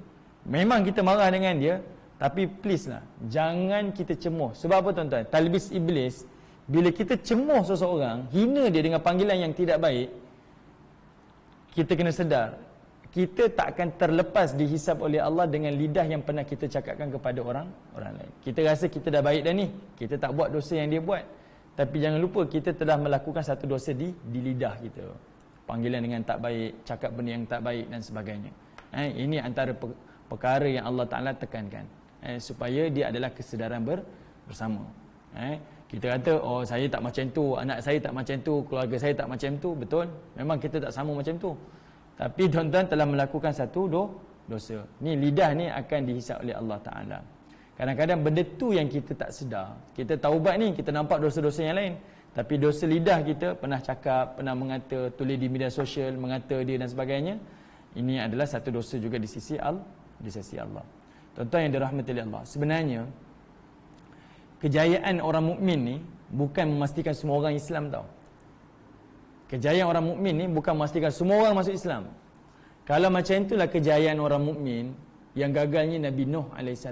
memang kita marah dengan dia, tapi please lah, jangan kita cemuh. Sebab apa, tuan-tuan? Talbis iblis, bila kita cemuh seseorang, hina dia dengan panggilan yang tidak baik, kita kena sedar, kita tak akan terlepas dihisap oleh Allah dengan lidah yang pernah kita cakapkan kepada orang lain. Kita rasa kita dah baik dah ni, kita tak buat dosa yang dia buat. Tapi jangan lupa, kita telah melakukan satu dosa di lidah kita. Panggilan dengan tak baik, cakap benda yang tak baik dan sebagainya. Ini antara perkara yang Allah Ta'ala tekankan. Supaya dia adalah kesedaran bersama. Kita kata, oh saya tak macam tu, anak saya tak macam tu, keluarga saya tak macam tu. Betul, memang kita tak sama macam tu. Tapi tuan-tuan telah melakukan satu dosa. Ni lidah ni akan dihisap oleh Allah Ta'ala. Kadang-kadang benda tu yang kita tak sedar. Kita taubat ni, kita nampak dosa-dosa yang lain. Tapi dosa lidah kita, pernah cakap, pernah mengata, tulis di media sosial, mengata dia dan sebagainya. Ini adalah satu dosa juga di sisi Allah. Tuan-tuan yang dirahmati oleh Allah. Sebenarnya, kejayaan orang mukmin ni bukan memastikan semua orang Islam tau. Kejayaan orang mukmin ni bukan memastikan semua orang masuk Islam. Kalau macam itulah kejayaan orang mukmin, yang gagalnya Nabi Nuh AS.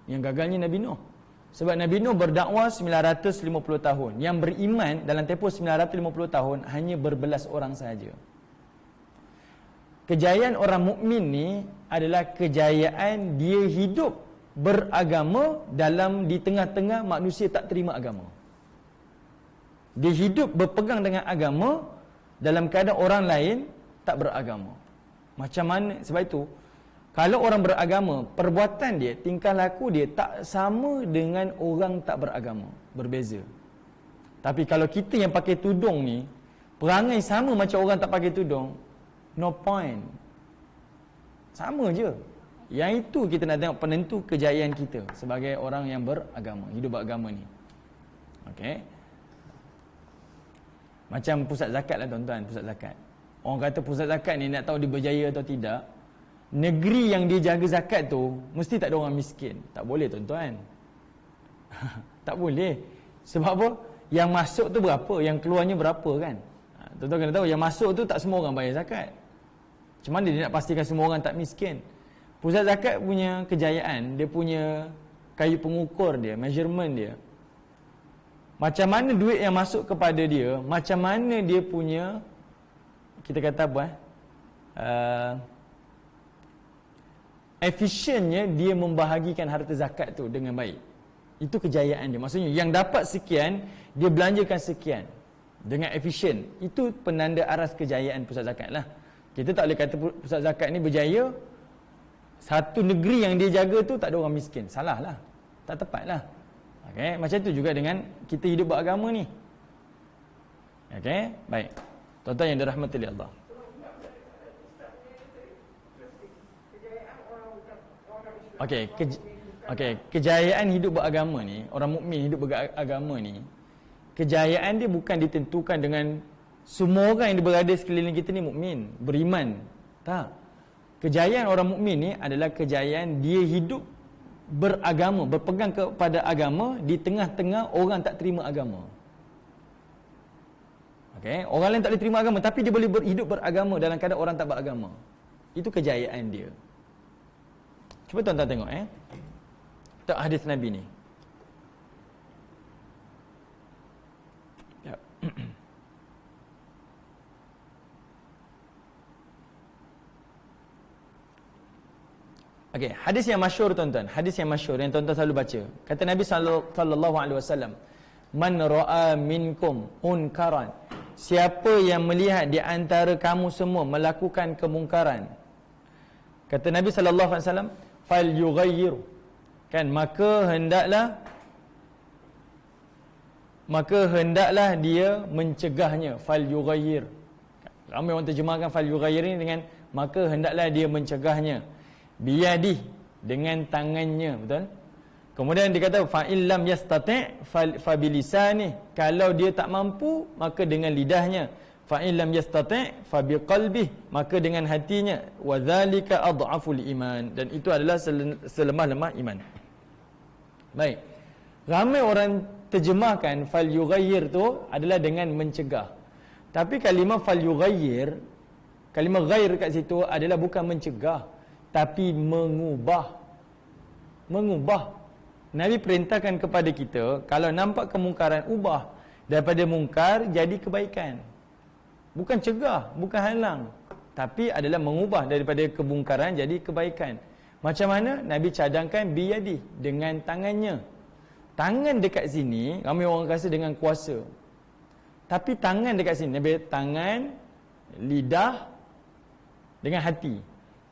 Yang gagalnya Nabi Nuh. Sebab Nabi Nuh berdakwah 950 tahun. Yang beriman dalam tempoh 950 tahun hanya berbelas orang sahaja. Kejayaan orang mukmin ni adalah kejayaan dia hidup beragama di tengah-tengah manusia tak terima agama. Dia hidup berpegang dengan agama dalam keadaan orang lain tak beragama. Macam mana? Sebab itu, kalau orang beragama, perbuatan dia, tingkah laku dia tak sama dengan orang tak beragama. Berbeza. Tapi kalau kita yang pakai tudung ni, perangai sama macam orang tak pakai tudung, no point. Sama je. Yang itu kita nak tengok penentu kejayaan kita sebagai orang yang beragama, hidup beragama ni. Okey. Macam pusat zakat lah, tuan-tuan, pusat zakat. Orang kata pusat zakat ni nak tahu dia berjaya atau tidak, negeri yang dia jaga zakat tu mesti tak ada orang miskin. Tak boleh, tuan-tuan. Tak boleh. Sebab apa? Yang masuk tu berapa, yang keluarnya berapa kan? Tuan-tuan kena tahu, yang masuk tu tak semua orang bayar zakat. Macam mana dia nak pastikan semua orang tak miskin? Pusat zakat punya kejayaan, dia punya kayu pengukur dia, measurement dia. Macam mana duit yang masuk kepada dia, macam mana dia punya, kita kata apa efisiennya dia membahagikan harta zakat tu dengan baik. Itu kejayaan dia. Maksudnya yang dapat sekian, dia belanjakan sekian dengan efisien. Itu penanda aras kejayaan pusat zakat lah. Kita tak boleh kata pusat zakat ni berjaya, satu negeri yang dia jaga tu tak ada orang miskin. Salah lah, tak tepat lah. Okay? Macam tu juga dengan kita hidup beragama ni. Okay? Baik. Tuan-tuan yang dirahmati oleh Allah. Okey, kejayaan hidup beragama ni, orang mukmin hidup beragama ni, kejayaan dia bukan ditentukan dengan semua orang yang berada sekeliling kita ni mukmin, beriman. Tak. Kejayaan orang mukmin ni adalah kejayaan dia hidup beragama, berpegang kepada agama di tengah-tengah orang tak terima agama. Okey, orang lain tak boleh terima agama tapi dia boleh hidup beragama dalam keadaan orang tak beragama. Itu kejayaan dia. Cuba tuan-tuan tengok tak hadis Nabi ni. Ya. Okey, hadis yang masyhur tuan-tuan, hadis yang masyhur yang tuan-tuan selalu baca. Kata Nabi sallallahu alaihi wasallam, "Man ra'a minkum munkaran." Siapa yang melihat di antara kamu semua melakukan kemungkaran. Kata Nabi sallallahu alaihi wasallam, "Falyughayyir." Kan, maka hendaklah dia mencegahnya. Falyughayyir. Ramai orang terjemahkan falyughayyir ini dengan maka hendaklah dia mencegahnya. Biyadih, dengan tangannya, betul? Kemudian dia kata fa illam yastati' fa bilisani. Kalau dia tak mampu, maka dengan lidahnya. Fa illam yastati' fa biqalbih, maka dengan hatinya. Wa dzalika adhaful iman, dan itu adalah selemah-lemah iman. Baik. Ramai orang terjemahkan fal yughayyir tu adalah dengan mencegah. Tapi kalimah fal yughayyir, kalimah ghair kat situ adalah bukan mencegah, tapi mengubah. Mengubah. Nabi perintahkan kepada kita, kalau nampak kemungkaran, ubah. Daripada mungkar jadi kebaikan. Bukan cegah, bukan halang, tapi adalah mengubah daripada kemungkaran jadi kebaikan. Macam mana? Nabi cadangkan biyadi, dengan tangannya. Tangan dekat sini, ramai orang rasa dengan kuasa. Tapi tangan dekat sini, Nabi tangan, lidah, dengan hati.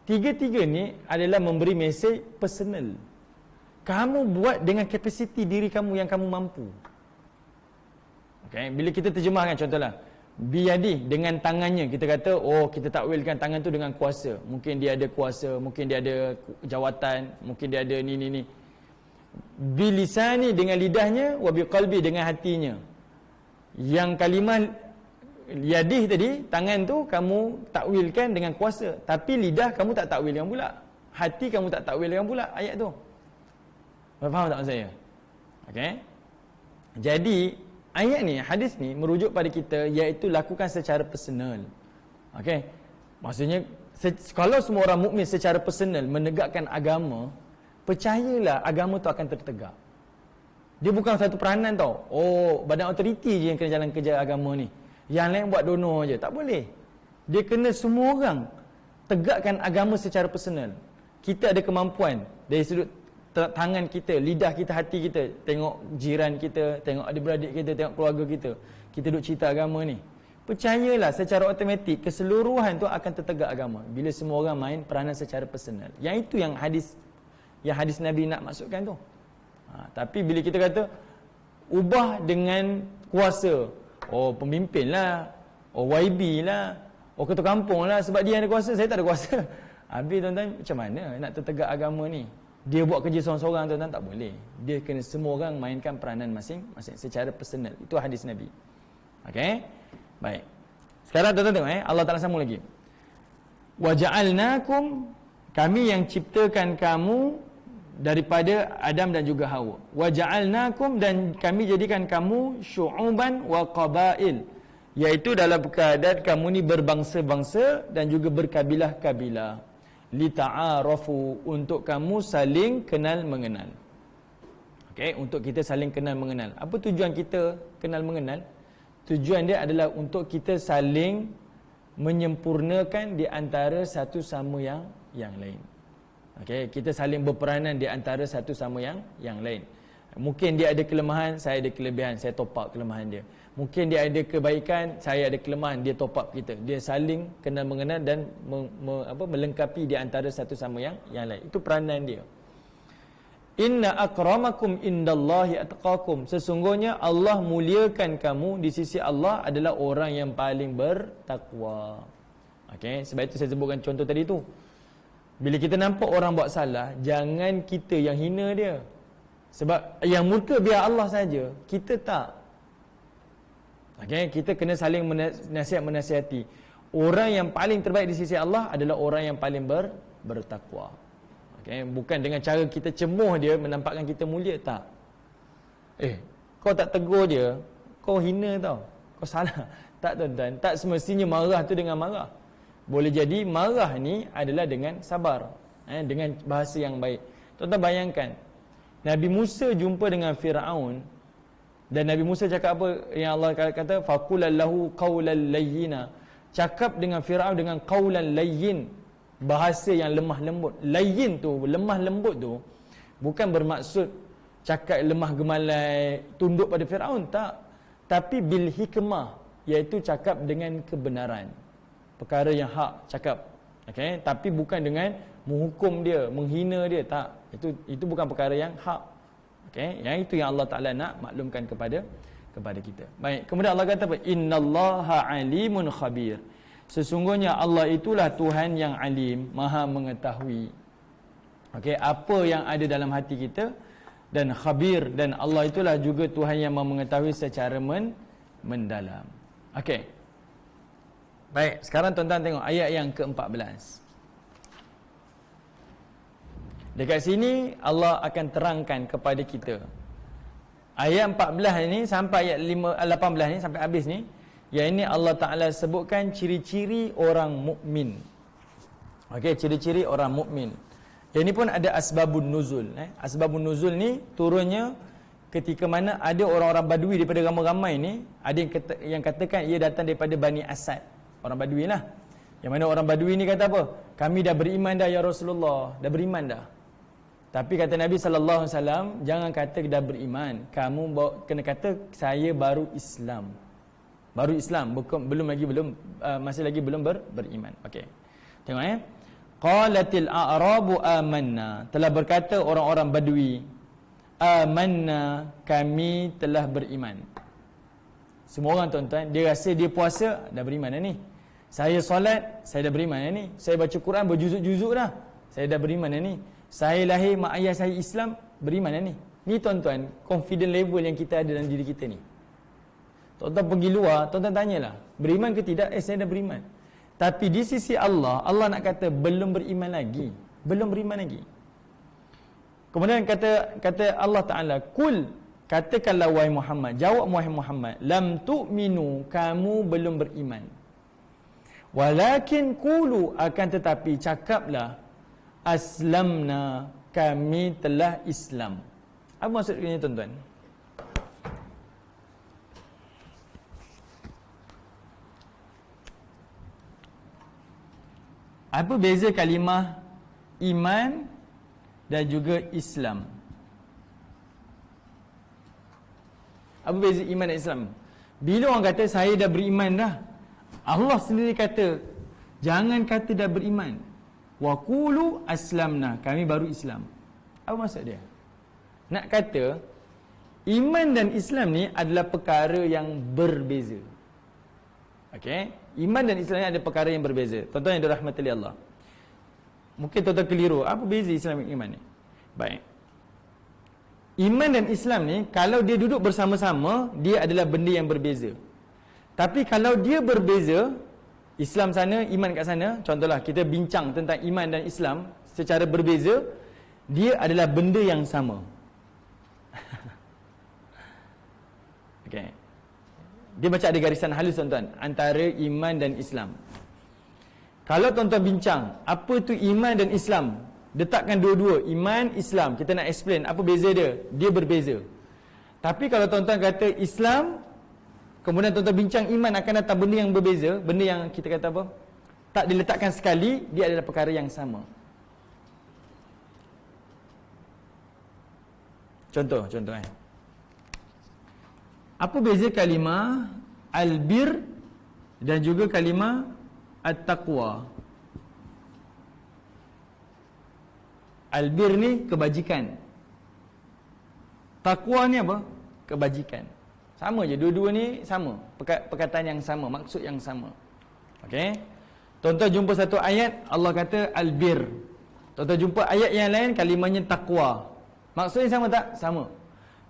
Tiga-tiga ni adalah memberi mesej personal. Kamu buat dengan kapasiti diri kamu yang kamu mampu. Okay? Bila kita terjemahkan, contohlah, biyadi, dengan tangannya, kita kata, oh, kita takwilkan tangan tu dengan kuasa. Mungkin dia ada kuasa, mungkin dia ada jawatan, mungkin dia ada ni. Bilisani, dengan lidahnya, wa biqalbi, dengan hatinya. Yang kalimah yadih tadi, tangan tu kamu takwilkan dengan kuasa, tapi lidah kamu tak takwilkan pula, hati kamu tak takwilkan pula ayat tu. Faham tak maksud saya? Okey. Jadi ayat ni, hadis ni merujuk pada kita, iaitu lakukan secara personal. Okey. Maksudnya kalau semua orang mukmin secara personal menegakkan agama, percayalah agama tu akan tertegak. Dia bukan satu peranan tau. Oh, badan otoriti je yang kena jalan kerja agama ni. Yang lain buat donor je. Tak boleh. Dia kena semua orang tegakkan agama secara personal. Kita ada kemampuan dari sudut tangan kita, lidah kita, hati kita. Tengok jiran kita, tengok adik-beradik kita, tengok keluarga kita. Kita duk cerita agama ni. Percayalah secara automatik keseluruhan tu akan tertegak agama bila semua orang main peranan secara personal. Yang itu yang hadis Nabi nak masukkan tu. Tapi bila kita kata ubah dengan kuasa, oh pemimpin lah, oh YB lah, oh ketua kampung lah, sebab dia ada kuasa, saya tak ada kuasa. Habis tuan-tuan, macam mana nak tertegak agama ni? Dia buat kerja seorang-seorang, tuan-tuan, tak boleh. Dia kena semua orang mainkan peranan masing-masing secara personal. Itu hadis Nabi. Okey? Baik. Sekarang tuan-tuan tengok Allah Ta'ala sambung lagi. Wa ja'alnakum, kami yang ciptakan kamu daripada Adam dan juga Hawa. Wa ja'alnakum, dan kami jadikan kamu syu'uban wa qabail, iaitu dalam keadaan kamu ni berbangsa-bangsa dan juga berkabilah-kabilah. Lita'arafu, untuk kamu saling kenal mengenal. Okey, untuk kita saling kenal mengenal. Apa tujuan kita kenal mengenal? Tujuan dia adalah untuk kita saling menyempurnakan di antara satu sama yang lain. Okey, kita saling berperanan di antara satu sama yang lain. Mungkin dia ada kelemahan, saya ada kelebihan, saya top up kelemahan dia. Mungkin dia ada kebaikan, saya ada kelemahan, dia top up kita. Dia saling kenal mengenal dan melengkapi di antara satu sama yang lain. Itu peranan dia. Inna akramakum indallahi atqakum, sesungguhnya Allah muliakan kamu di sisi Allah adalah orang yang paling bertakwa. Okey, sebab itu saya sebutkan contoh tadi tu. Bila kita nampak orang buat salah, jangan kita yang hina dia. Sebab yang murka biar Allah saja, kita tak. Okey, kita kena saling menasihati. Orang yang paling terbaik di sisi Allah adalah orang yang paling bertakwa. Okey, bukan dengan cara kita cemuh dia menampakkan kita mulia, tak. Kau tak tegur dia, kau hina tau. Kau salah. Tak tuan-tuan, tak semestinya marah tu dengan marah. Boleh jadi marah ni adalah dengan sabar, dengan bahasa yang baik. Tuan-tuan bayangkan, Nabi Musa jumpa dengan Firaun, dan Nabi Musa cakap apa yang Allah kata, faqulal lahu qawlan layyina. Cakap dengan Firaun dengan qawlan layyin, bahasa yang lemah lembut. Layyin tu, lemah lembut tu bukan bermaksud cakap lemah gemalai, tunduk pada Firaun, tak. Tapi bil hikmah, iaitu cakap dengan kebenaran, perkara yang hak cakap. Okey, tapi bukan dengan menghukum dia, menghina dia, tak. Itu bukan perkara yang hak. Okey, yang itu yang Allah Taala nak maklumkan kepada kita. Baik, kemudian Allah kata apa? Innallaha alimun khabir. Sesungguhnya Allah itulah Tuhan yang alim, maha mengetahui. Okey, apa yang ada dalam hati kita, dan khabir, dan Allah itulah juga Tuhan yang maha mengetahui secara mendalam. Okey. Baik, sekarang tuan-tuan tengok ayat yang ke-14. Dekat sini Allah akan terangkan kepada kita. Ayat 14 ini sampai ayat 18 ni, sampai habis ni, yang ini Allah Ta'ala sebutkan ciri-ciri orang mukmin. Okey, ciri-ciri orang mukmin. Yang ini pun ada asbabun nuzul. Asbabun nuzul ni turunnya ketika mana ada orang-orang Badui daripada ramai-ramai ni, ada yang katakan ia datang daripada Bani Asad, orang Badui lah. Yang mana orang Badui ni kata apa? Kami dah beriman dah ya Rasulullah, dah beriman dah. Tapi kata Nabi SAW, jangan kata dah beriman, kamu kena kata saya baru Islam. Baru Islam, masih lagi belum beriman. Okey. Tengok Qalatil a'rabu amanna, telah berkata orang-orang Badui, amanna, kami telah beriman. Semua orang tuan-tuan, dia rasa dia puasa, dah beriman dah ni. Saya solat, saya dah beriman dah ni. Saya baca Quran berjuzuk-juzuk dah, saya dah beriman dah ni. Saya lahir mak ayah saya Islam, beriman dah ni. Ni tuan-tuan, confident level yang kita ada dalam diri kita ni. Tuan-tuan pergi luar, tuan-tuan tanyalah, beriman ke tidak? Saya dah beriman. Tapi di sisi Allah, Allah nak kata belum beriman lagi. Belum beriman lagi. Kemudian kata Allah Ta'ala, kul, katakanlah wahai Muhammad, jawab wahai Muhammad, lam tu'minu, kamu belum beriman. Walakin kulu, akan tetapi cakaplah, aslamna, kami telah Islam. Apa maksudnya tuan-tuan? Apa beza kalimah iman dan juga Islam? Apa beza iman dan Islam? Bila orang kata saya dah beriman dah, Allah sendiri kata jangan kata dah beriman. Wa qulu aslamna, kami baru Islam. Apa maksud dia? Nak kata iman dan Islam ni adalah perkara yang berbeza. Okey, iman dan Islam ni ada perkara yang berbeza. Tuan-tuan yang dirahmati Allah, mungkin tuan-tuan keliru, apa beza Islam dan iman ni? Baik, iman dan Islam ni kalau dia duduk bersama-sama, dia adalah benda yang berbeza. Tapi kalau dia berbeza, Islam sana, iman kat sana, contohlah kita bincang tentang iman dan Islam secara berbeza, dia adalah benda yang sama. Okey, dia macam ada garisan halus tuan-tuan antara iman dan Islam. Kalau tuan-tuan bincang apa tu iman dan Islam, letakkan dua-dua, iman, Islam, kita nak explain apa beza dia, dia berbeza. Tapi kalau tuan-tuan kata Islam, kemudian tuan-tuan bincang iman, akan datang benda yang berbeza, benda yang kita kata apa, tak diletakkan sekali, dia adalah perkara yang sama. Contoh apa beza kalimah albir dan juga kalimah at-taqwa? Albir ni kebajikan, takwa ni apa? Kebajikan. Sama je, dua-dua ni sama, perkataan yang sama, maksud yang sama. Okey, tuan-tuan jumpa satu ayat Allah kata albir, tuan-tuan jumpa ayat yang lain kalimahnya takwa, maksudnya sama tak? Sama.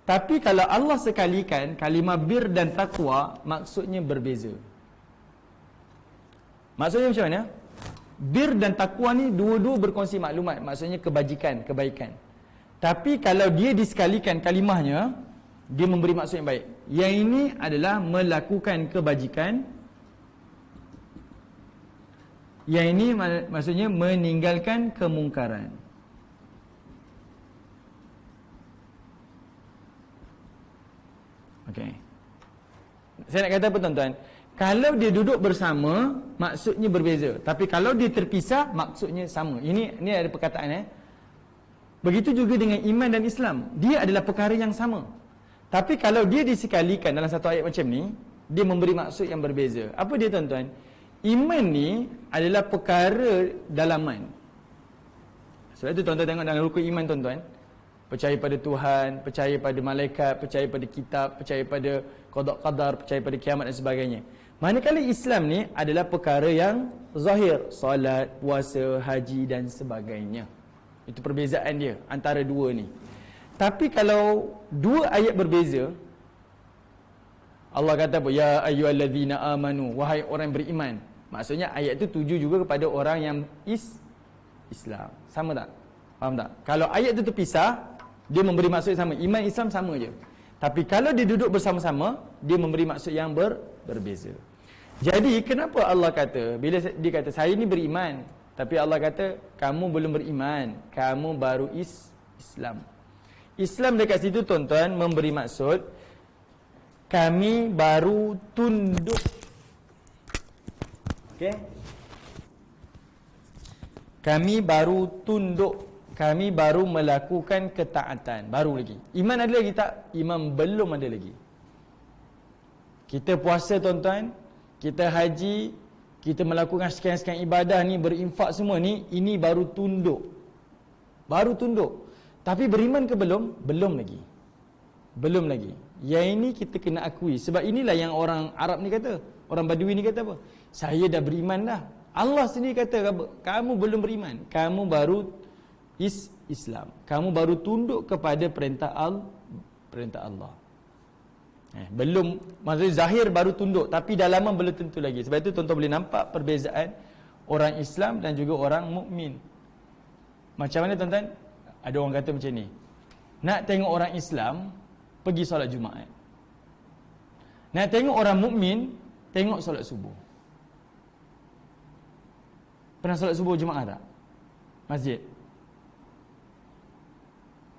Tapi kalau Allah sekalikan kalimah bir dan takwa, maksudnya berbeza. Maksudnya macam mana? Bir dan takwa ni dua-dua berkongsi maklumat, maksudnya kebajikan, kebaikan. Tapi kalau dia disekalikan kalimahnya, dia memberi maksud yang baik. Yang ini adalah melakukan kebajikan, Yang ini maksudnya meninggalkan kemungkaran. Okey. Saya nak kata apa tuan-tuan? Kalau dia duduk bersama, maksudnya berbeza. Tapi kalau dia terpisah, maksudnya sama. Ini ada perkataan. Begitu juga dengan iman dan Islam. Dia adalah perkara yang sama. Tapi kalau dia disekalikan dalam satu ayat macam ni, dia memberi maksud yang berbeza. Apa dia tuan-tuan? Iman ni adalah perkara dalaman. Sebab itu tuan-tuan tengok dalam rukun iman tuan-tuan. Percaya pada Tuhan, percaya pada malaikat, percaya pada kitab, percaya pada qada qadar, percaya pada kiamat dan sebagainya. Manakala Islam ni adalah perkara yang zahir, solat, puasa, haji dan sebagainya. Itu perbezaan dia antara dua ni. Tapi kalau dua ayat berbeza, Allah kata apa? Ya ayyuhallazina amanu, wahai orang yang beriman. Maksudnya ayat itu tuju juga kepada orang yang Islam. Sama tak? Faham tak? Kalau ayat itu terpisah, dia memberi maksud yang sama. Iman Islam sama je. Tapi kalau dia duduk bersama-sama, dia memberi maksud yang berbeza. Jadi kenapa Allah kata, bila dia kata saya ni beriman, tapi Allah kata kamu belum beriman, kamu baru Islam. Islam dekat situ tuan-tuan memberi maksud kami baru tunduk. Okey? Kami baru tunduk. Kami baru melakukan ketaatan. Baru lagi. Iman ada lagi tak? Iman belum ada lagi. Kita puasa tuan-tuan, kita haji, kita melakukan sekian-sekian ibadah ni, berinfak semua ni, ini baru tunduk. Baru tunduk. Tapi beriman ke belum? Belum lagi. Belum lagi. Yang ini kita kena akui. Sebab inilah yang orang Arab ni kata. Orang Badui ni kata apa? Saya dah beriman dah. Allah sendiri kata, kamu belum beriman. Kamu baru Islam. Kamu baru tunduk kepada perintah Allah. Belum, maksudnya zahir baru tunduk, tapi dalaman belum tentu lagi. Sebab itu tuan-tuan boleh nampak perbezaan orang Islam dan juga orang mukmin. Macam mana tuan-tuan? Ada orang kata macam ni. Nak tengok orang Islam, pergi solat Jumaat. Nak tengok orang mukmin, tengok solat subuh. Pernah solat subuh Jumaat tak? Masjid.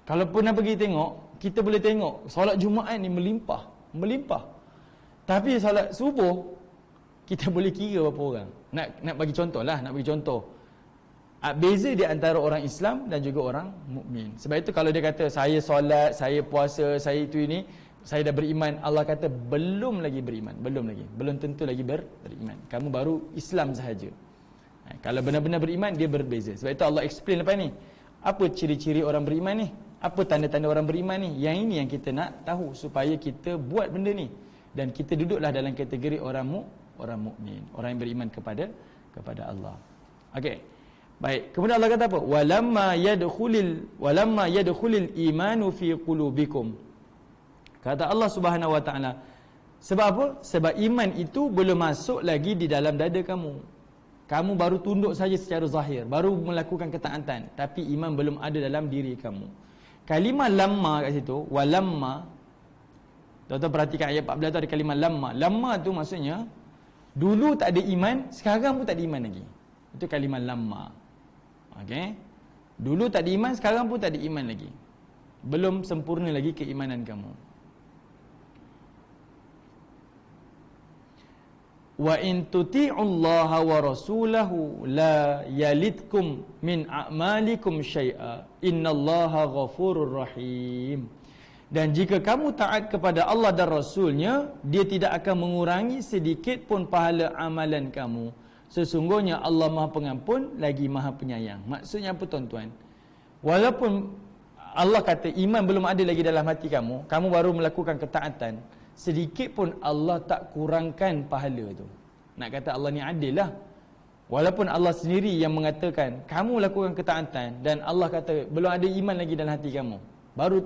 Kalau pernah pergi tengok, kita boleh tengok solat Jumaat ni melimpah. Tapi solat subuh, kita boleh kira berapa orang. Nak bagi contoh lah, nak bagi contoh. Beza di antara orang Islam dan juga orang mukmin. Sebab itu kalau dia kata saya solat, saya puasa, saya itu ini, saya dah beriman, Allah kata belum lagi beriman, belum tentu lagi beriman. Kamu baru Islam sahaja. Kalau benar-benar beriman, dia berbeza. Sebab itu Allah explain lepas ni. Apa ciri-ciri orang beriman ni? Apa tanda-tanda orang beriman ni? Yang ini yang kita nak tahu supaya kita buat benda ni dan kita duduklah dalam kategori orang mukmin, orang yang beriman kepada Allah. Okey. Baik, kemudian Allah kata apa? Walamma yadkhulil imanu fi qulubikum. Kata Allah Subhanahu wa taala, sebab apa? Sebab iman itu belum masuk lagi di dalam dada kamu. Kamu baru tunduk saja secara zahir, baru melakukan ketaatan, tapi iman belum ada dalam diri kamu. Kalimah lamma kat situ, walamma. Tuan-tuan perhatikan ayat 14 tu ada kalimah lamma. Lamma tu maksudnya dulu tak ada iman, sekarang pun tak ada iman lagi. Itu kalimah lamma. Okey. Dulu tak ada iman, sekarang pun tak ada iman lagi. Belum sempurna lagi keimanan kamu. Wa in tuti'ullaha wa rasulahu la yalidkum min a'malikum syai'a innallaha ghafurur rahim. Dan jika kamu taat kepada Allah dan Rasulnya, dia tidak akan mengurangi sedikit pun pahala amalan kamu. Sesungguhnya Allah Maha Pengampun lagi Maha Penyayang. Maksudnya apa tuan-tuan? Walaupun Allah kata iman belum ada lagi dalam hati kamu, kamu baru melakukan ketaatan, sedikit pun Allah tak kurangkan pahala tu. Nak kata Allah ni adil lah. Walaupun Allah sendiri yang mengatakan kamu lakukan ketaatan dan Allah kata belum ada iman lagi dalam hati kamu,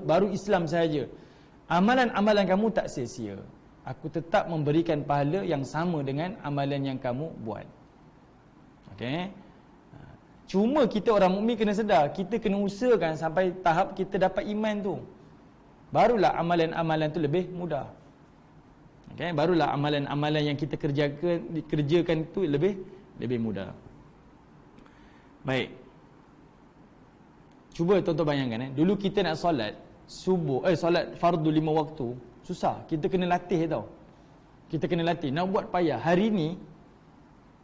baru Islam sahaja, amalan-amalan kamu tak sia-sia. Aku tetap memberikan pahala yang sama dengan amalan yang kamu buat. Okey. Cuma kita orang mukmin kena sedar, kita kena usahakan sampai tahap kita dapat iman tu. Barulah amalan-amalan tu lebih mudah. Okey, barulah amalan-amalan yang kita kerjakan tu lebih mudah. Baik. Cuba tuan-tuan bayangkan dulu kita nak solat subuh, solat fardu 5 waktu, susah. Kita kena latih tau. Kita kena latih. Nak buat payah. Hari ni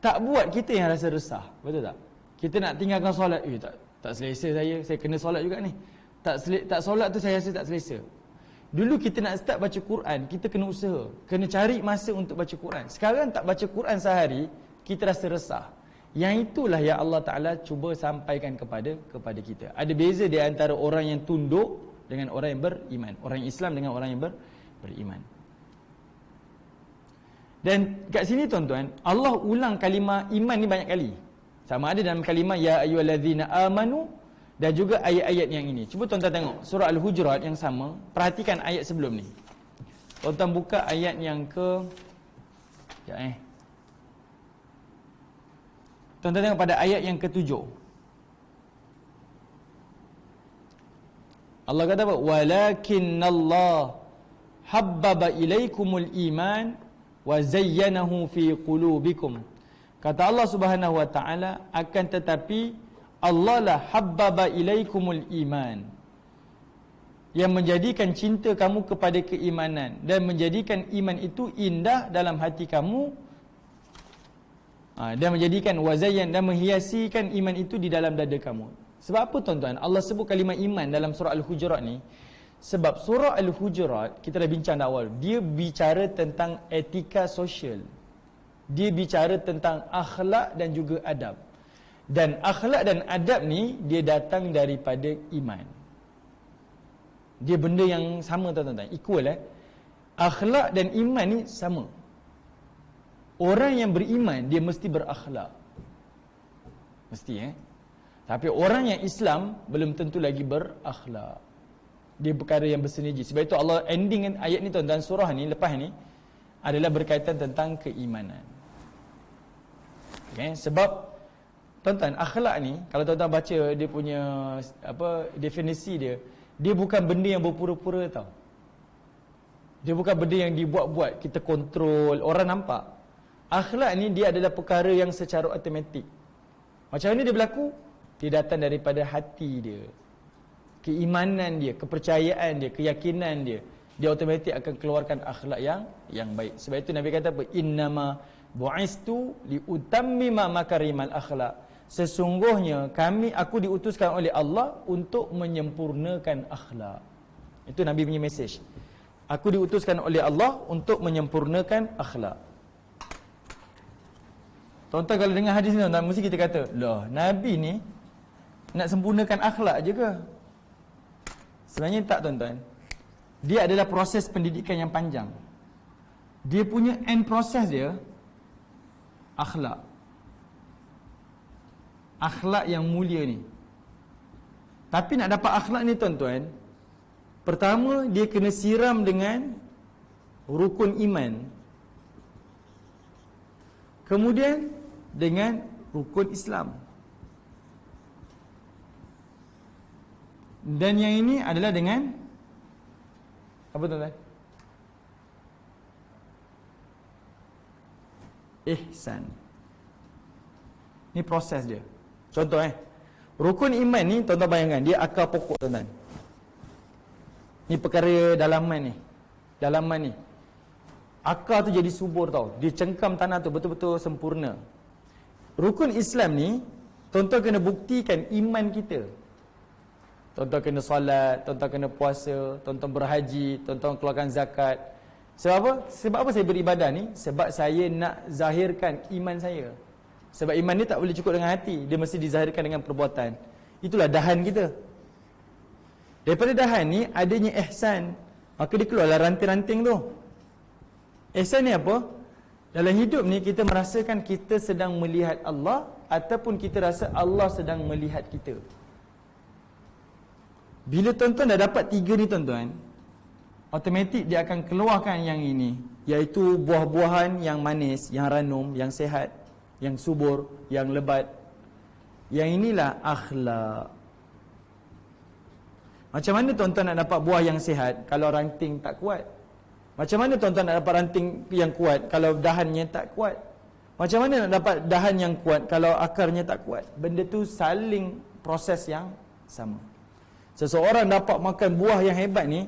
tak buat, kita yang rasa resah. Betul tak? Kita nak tinggalkan solat, tak selesa saya kena solat juga ni. Tak solat tu saya rasa tak selesa. Dulu kita nak start baca Quran, kita kena usaha, kena cari masa untuk baca Quran. Sekarang tak baca Quran sehari, kita rasa resah. Yang itulah yang Allah Ta'ala cuba sampaikan kepada kita. Ada beza di antara orang yang tunduk dengan orang yang beriman, orang yang Islam dengan orang yang beriman. Dan kat sini tuan-tuan, Allah ulang kalimah iman ni banyak kali. Sama ada dalam kalimah ya ayyuhallazina amanu dan juga ayat-ayat yang ini. Cuba tuan-tuan tengok surah Al-Hujurat yang sama. Perhatikan ayat sebelum ni. Tuan-tuan buka ayat yang ke Tuan-tuan tengok pada ayat yang ke-7. Allah kata apa? Walakinnallah habbaba ilaikumul iman wa zayyanahu fi qulubikum. Kata Allah Subhanahu wa taala, akan tetapi Allah lah habbaba ilaikumul iman, yang menjadikan cinta kamu kepada keimanan dan menjadikan iman itu indah dalam hati kamu, dan menjadikan wazayyan dan menghiasikan iman itu di dalam dada kamu. Sebab apa tuan-tuan Allah sebut kalimah iman dalam surah Al-Hujurat ni? Sebab surah Al-Hujurat, kita dah bincang dah awal, dia bicara tentang etika sosial. Dia bicara tentang akhlak dan juga adab. Dan akhlak dan adab ni dia datang daripada iman. Dia benda yang sama tuan-tuan, equal Akhlak dan iman ni sama. Orang yang beriman dia mesti berakhlak. Mesti Tapi orang yang Islam belum tentu lagi berakhlak. Dia perkara yang bersinergi. Sebab itu Allah ending ayat ni tuan-tuan, surah ni lepas ni adalah berkaitan tentang keimanan. Sebab tuan-tuan, akhlak ni kalau tuan-tuan baca dia punya definisi dia bukan benda yang berpura-pura tau. Dia bukan benda yang dibuat-buat, kita kontrol, orang nampak. Akhlak ni dia adalah perkara yang secara automatik. Macam mana dia berlaku? Dia datang daripada hati dia, keimanan dia, kepercayaan dia, keyakinan dia. Dia automatik akan keluarkan akhlak yang baik. Sebab itu Nabi kata apa? Innama bu'istu liutammima makarimal akhlak. Sesungguhnya aku diutuskan oleh Allah untuk menyempurnakan akhlak. Itu Nabi punya mesej. Aku diutuskan oleh Allah untuk menyempurnakan akhlak. Tuan-tuan kalau dengar hadis ni tuan-tuan, mesti kita kata, lah Nabi ni nak sempurnakan akhlak je ke? Sebenarnya tak tuan-tuan. Dia adalah proses pendidikan yang panjang. Dia punya end proses dia akhlak. Akhlak yang mulia ni. Tapi nak dapat akhlak ni tuan-tuan, pertama dia kena siram dengan rukun iman. Kemudian dengan rukun Islam. Dan yang ini adalah dengan apa tuan-tuan? Ihsan. Ni proses dia. Contoh rukun iman ni tuan-tuan bayangkan, dia akar pokok tuan-tuan. Ni perkara dalaman ni. Akar tu jadi subur tau. Dia cengkam tanah tu betul-betul sempurna. Rukun Islam ni tuan-tuan kena buktikan iman kita. Tuan-tuan kena solat, tuan-tuan kena puasa, tuan-tuan berhaji, tuan-tuan keluarkan zakat. Sebab apa? Sebab apa saya beribadah ni? Sebab saya nak zahirkan iman saya. Sebab iman ni tak boleh cukup dengan hati, dia mesti dizahirkan dengan perbuatan. Itulah dahan kita. Daripada dahan ni adanya ihsan. Maka dia keluarlah ranting-ranting tu. Ihsan ni apa? Dalam hidup ni kita merasakan kita sedang melihat Allah, ataupun kita rasa Allah sedang melihat kita. Bila tuan-tuan dah dapat tiga ni tuan-tuan, automatik dia akan keluarkan yang ini, iaitu buah-buahan yang manis, yang ranum, yang sehat, yang subur, yang lebat. Yang inilah akhlak. Macam mana tuan-tuan nak dapat buah yang sihat kalau ranting tak kuat? Macam mana tuan-tuan nak dapat ranting yang kuat kalau dahannya tak kuat? Macam mana nak dapat dahan yang kuat kalau akarnya tak kuat? Benda tu saling proses yang sama. Seseorang dapat makan buah yang hebat ni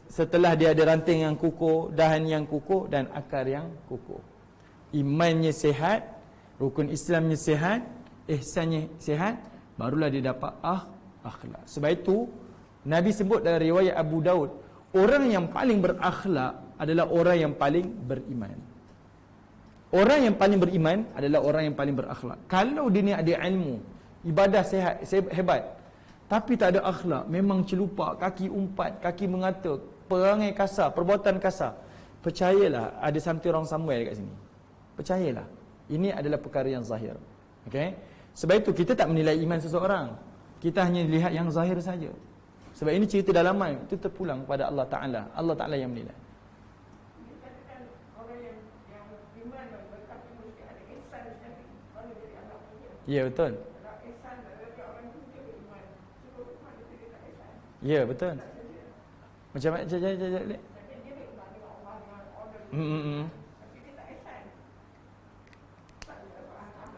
setelah dia ada ranting yang kukuh, dahan yang kukuh dan akar yang kukuh. Imannya sihat, rukun Islamnya sihat, ihsannya sihat, barulah dia dapat akhlak. Sebab itu Nabi sebut dalam riwayat Abu Daud, orang yang paling berakhlak adalah orang yang paling beriman. Orang yang paling beriman adalah orang yang paling berakhlak. Kalau dia ni ada ilmu, ibadah sihat, hebat, tapi tak ada akhlak, memang celupak, kaki umpat, kaki mengata, perangai kasar, perbuatan kasar, percayalah ada something wrong somewhere dekat sini. Percayalah. Ini adalah perkara yang zahir. Okay? Sebab itu kita tak menilai iman seseorang. Kita hanya lihat yang zahir saja. Sebab ini cerita dalaman, itu terpulang kepada Allah Ta'ala. Allah Ta'ala yang menilai. Ya, betul. Ya, betul. Macam mana?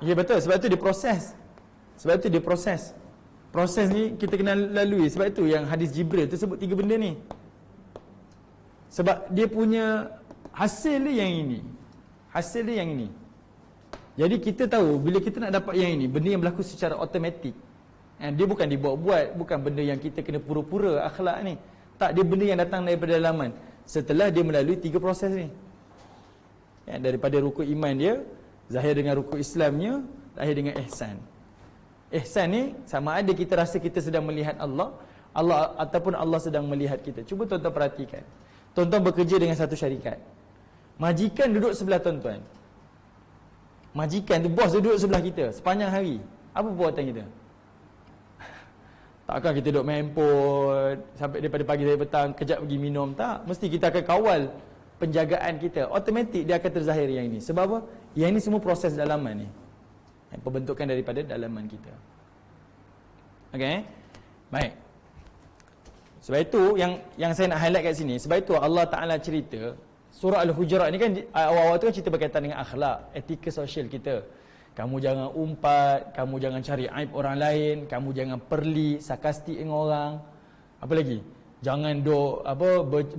Ya, betul. Sebab itu dia proses. Proses ni kita kena lalui. Sebab itu yang hadis Jibril tu sebut 3 benda ni. Sebab dia punya hasil dia yang ini. Hasil dia yang ini. Jadi kita tahu bila kita nak dapat yang ini, benda yang berlaku secara automatik. Dia bukan dibuat-buat, bukan benda yang kita kena pura-pura akhlak ni. Tak, dia benda yang datang daripada dalaman. Setelah dia melalui 3 proses ni. Daripada rukun iman dia, zahir dengan rukun Islamnya, lahir dengan ihsan. Ihsan ni sama ada kita rasa kita sedang melihat Allah ataupun Allah sedang melihat kita. Cuba tuan-tuan perhatikan. Tuan-tuan bekerja dengan satu syarikat. Majikan duduk sebelah tuan-tuan. Majikan tu, bos tu duduk sebelah kita sepanjang hari. Apa perbuatan kita? Takkan kita duduk main handphone sampai daripada pagi sampai petang, kejap pergi minum. Tak, mesti kita akan kawal penjagaan kita. Automatik dia akan terzahir yang ini. Sebab apa? Yang ini semua proses dalaman ni, pembentukan daripada dalaman kita. Okey? Baik. Sebab itu yang saya nak highlight kat sini, sebab itu Allah Ta'ala cerita surah Al-Hujurat ni kan awal-awal tu kan cerita berkaitan dengan akhlak, etika sosial kita. Kamu jangan umpat, kamu jangan cari aib orang lain, kamu jangan perli, sarkastik dengan orang. Apa lagi? Jangan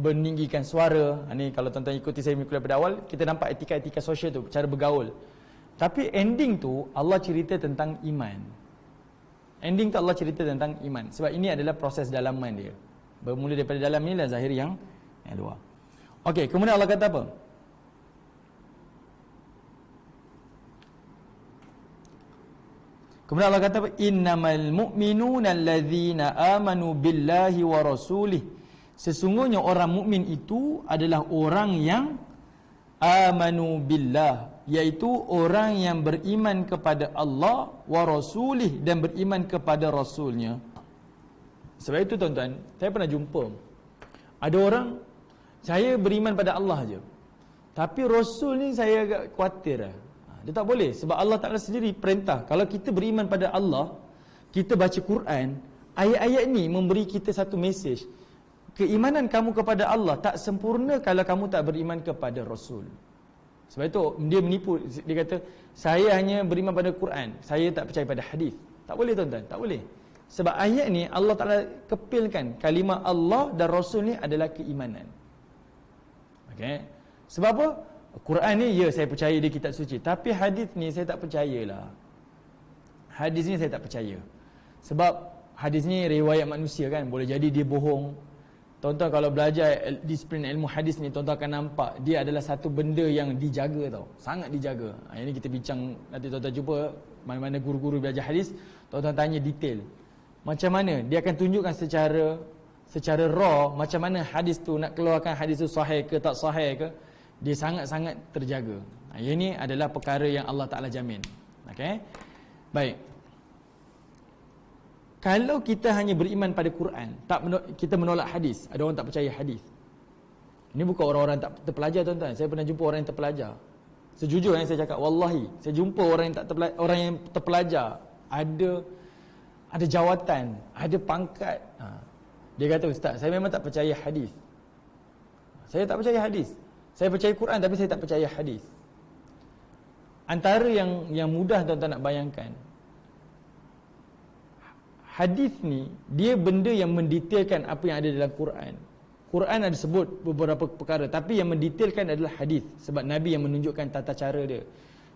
meninggikan suara. Ni kalau tuan-tuan ikuti saya kuliah pada awal, kita nampak etika-etika sosial tu, cara bergaul. Tapi ending tu Allah cerita tentang iman. Ending tu Allah cerita tentang iman. Sebab ini adalah proses dalaman dia. Bermula daripada dalam ni lah zahir yang luar. Okey, kemudian Allah kata apa? Kemudian Allah kata apa? Innamal mu'minuna allazina amanu billahi wa rasulih. Sesungguhnya orang mukmin itu adalah orang yang amanu billah, iaitu orang yang beriman kepada Allah wa rasulih, dan beriman kepada rasulnya. Sebab itu tuan-tuan, saya pernah jumpa ada orang, saya beriman pada Allah je, tapi Rasul ni saya agak khawatir lah. Dia tak boleh, sebab Allah Ta'ala sendiri perintah, kalau kita beriman pada Allah, kita baca Quran, ayat-ayat ni memberi kita satu mesej. Keimanan kamu kepada Allah tak sempurna kalau kamu tak beriman kepada Rasul. Sebab itu dia menipu. Dia kata, saya hanya beriman pada Quran, saya tak percaya pada hadis. Tak boleh tuan-tuan, tak boleh. Sebab ayat ni Allah Ta'ala kepilkan kalimah Allah dan Rasul ni adalah keimanan. Okay. Sebab apa? Quran ni, ya saya percaya dia kitab suci, tapi hadis ni saya tak percayalah. Hadis ni saya tak percaya. Sebab hadis ni riwayat manusia kan, boleh jadi dia bohong. Tuan-tuan kalau belajar disiplin ilmu hadis ni, tuan-tuan akan nampak dia adalah satu benda yang dijaga tau. Sangat dijaga. Ini kita bincang, nanti tuan-tuan jumpa mana-mana guru-guru belajar hadis, tuan-tuan tanya detail. Macam mana dia akan tunjukkan secara raw macam mana hadis tu, nak keluarkan hadis tu sahih ke tak sahih ke, dia sangat-sangat terjaga. Ini adalah perkara yang Allah Ta'ala jamin. Okey. Baik. Kalau kita hanya beriman pada Quran, kita menolak hadis, ada orang tak percaya hadis. Ini bukan orang-orang tak terpelajar tuan-tuan. Saya pernah jumpa orang yang terpelajar. Sejujurnya saya cakap, wallahi, saya jumpa orang yang terpelajar, ada jawatan, ada pangkat. Dia kata, ustaz, saya memang tak percaya hadis. Saya tak percaya hadis. Saya percaya Quran tapi saya tak percaya hadis. antara yang mudah tuan-tuan nak bayangkan, hadis ni dia benda yang mendetailkan apa yang ada dalam Quran. Quran ada sebut beberapa perkara, tapi yang mendetailkan adalah hadis, sebab Nabi yang menunjukkan tata cara dia.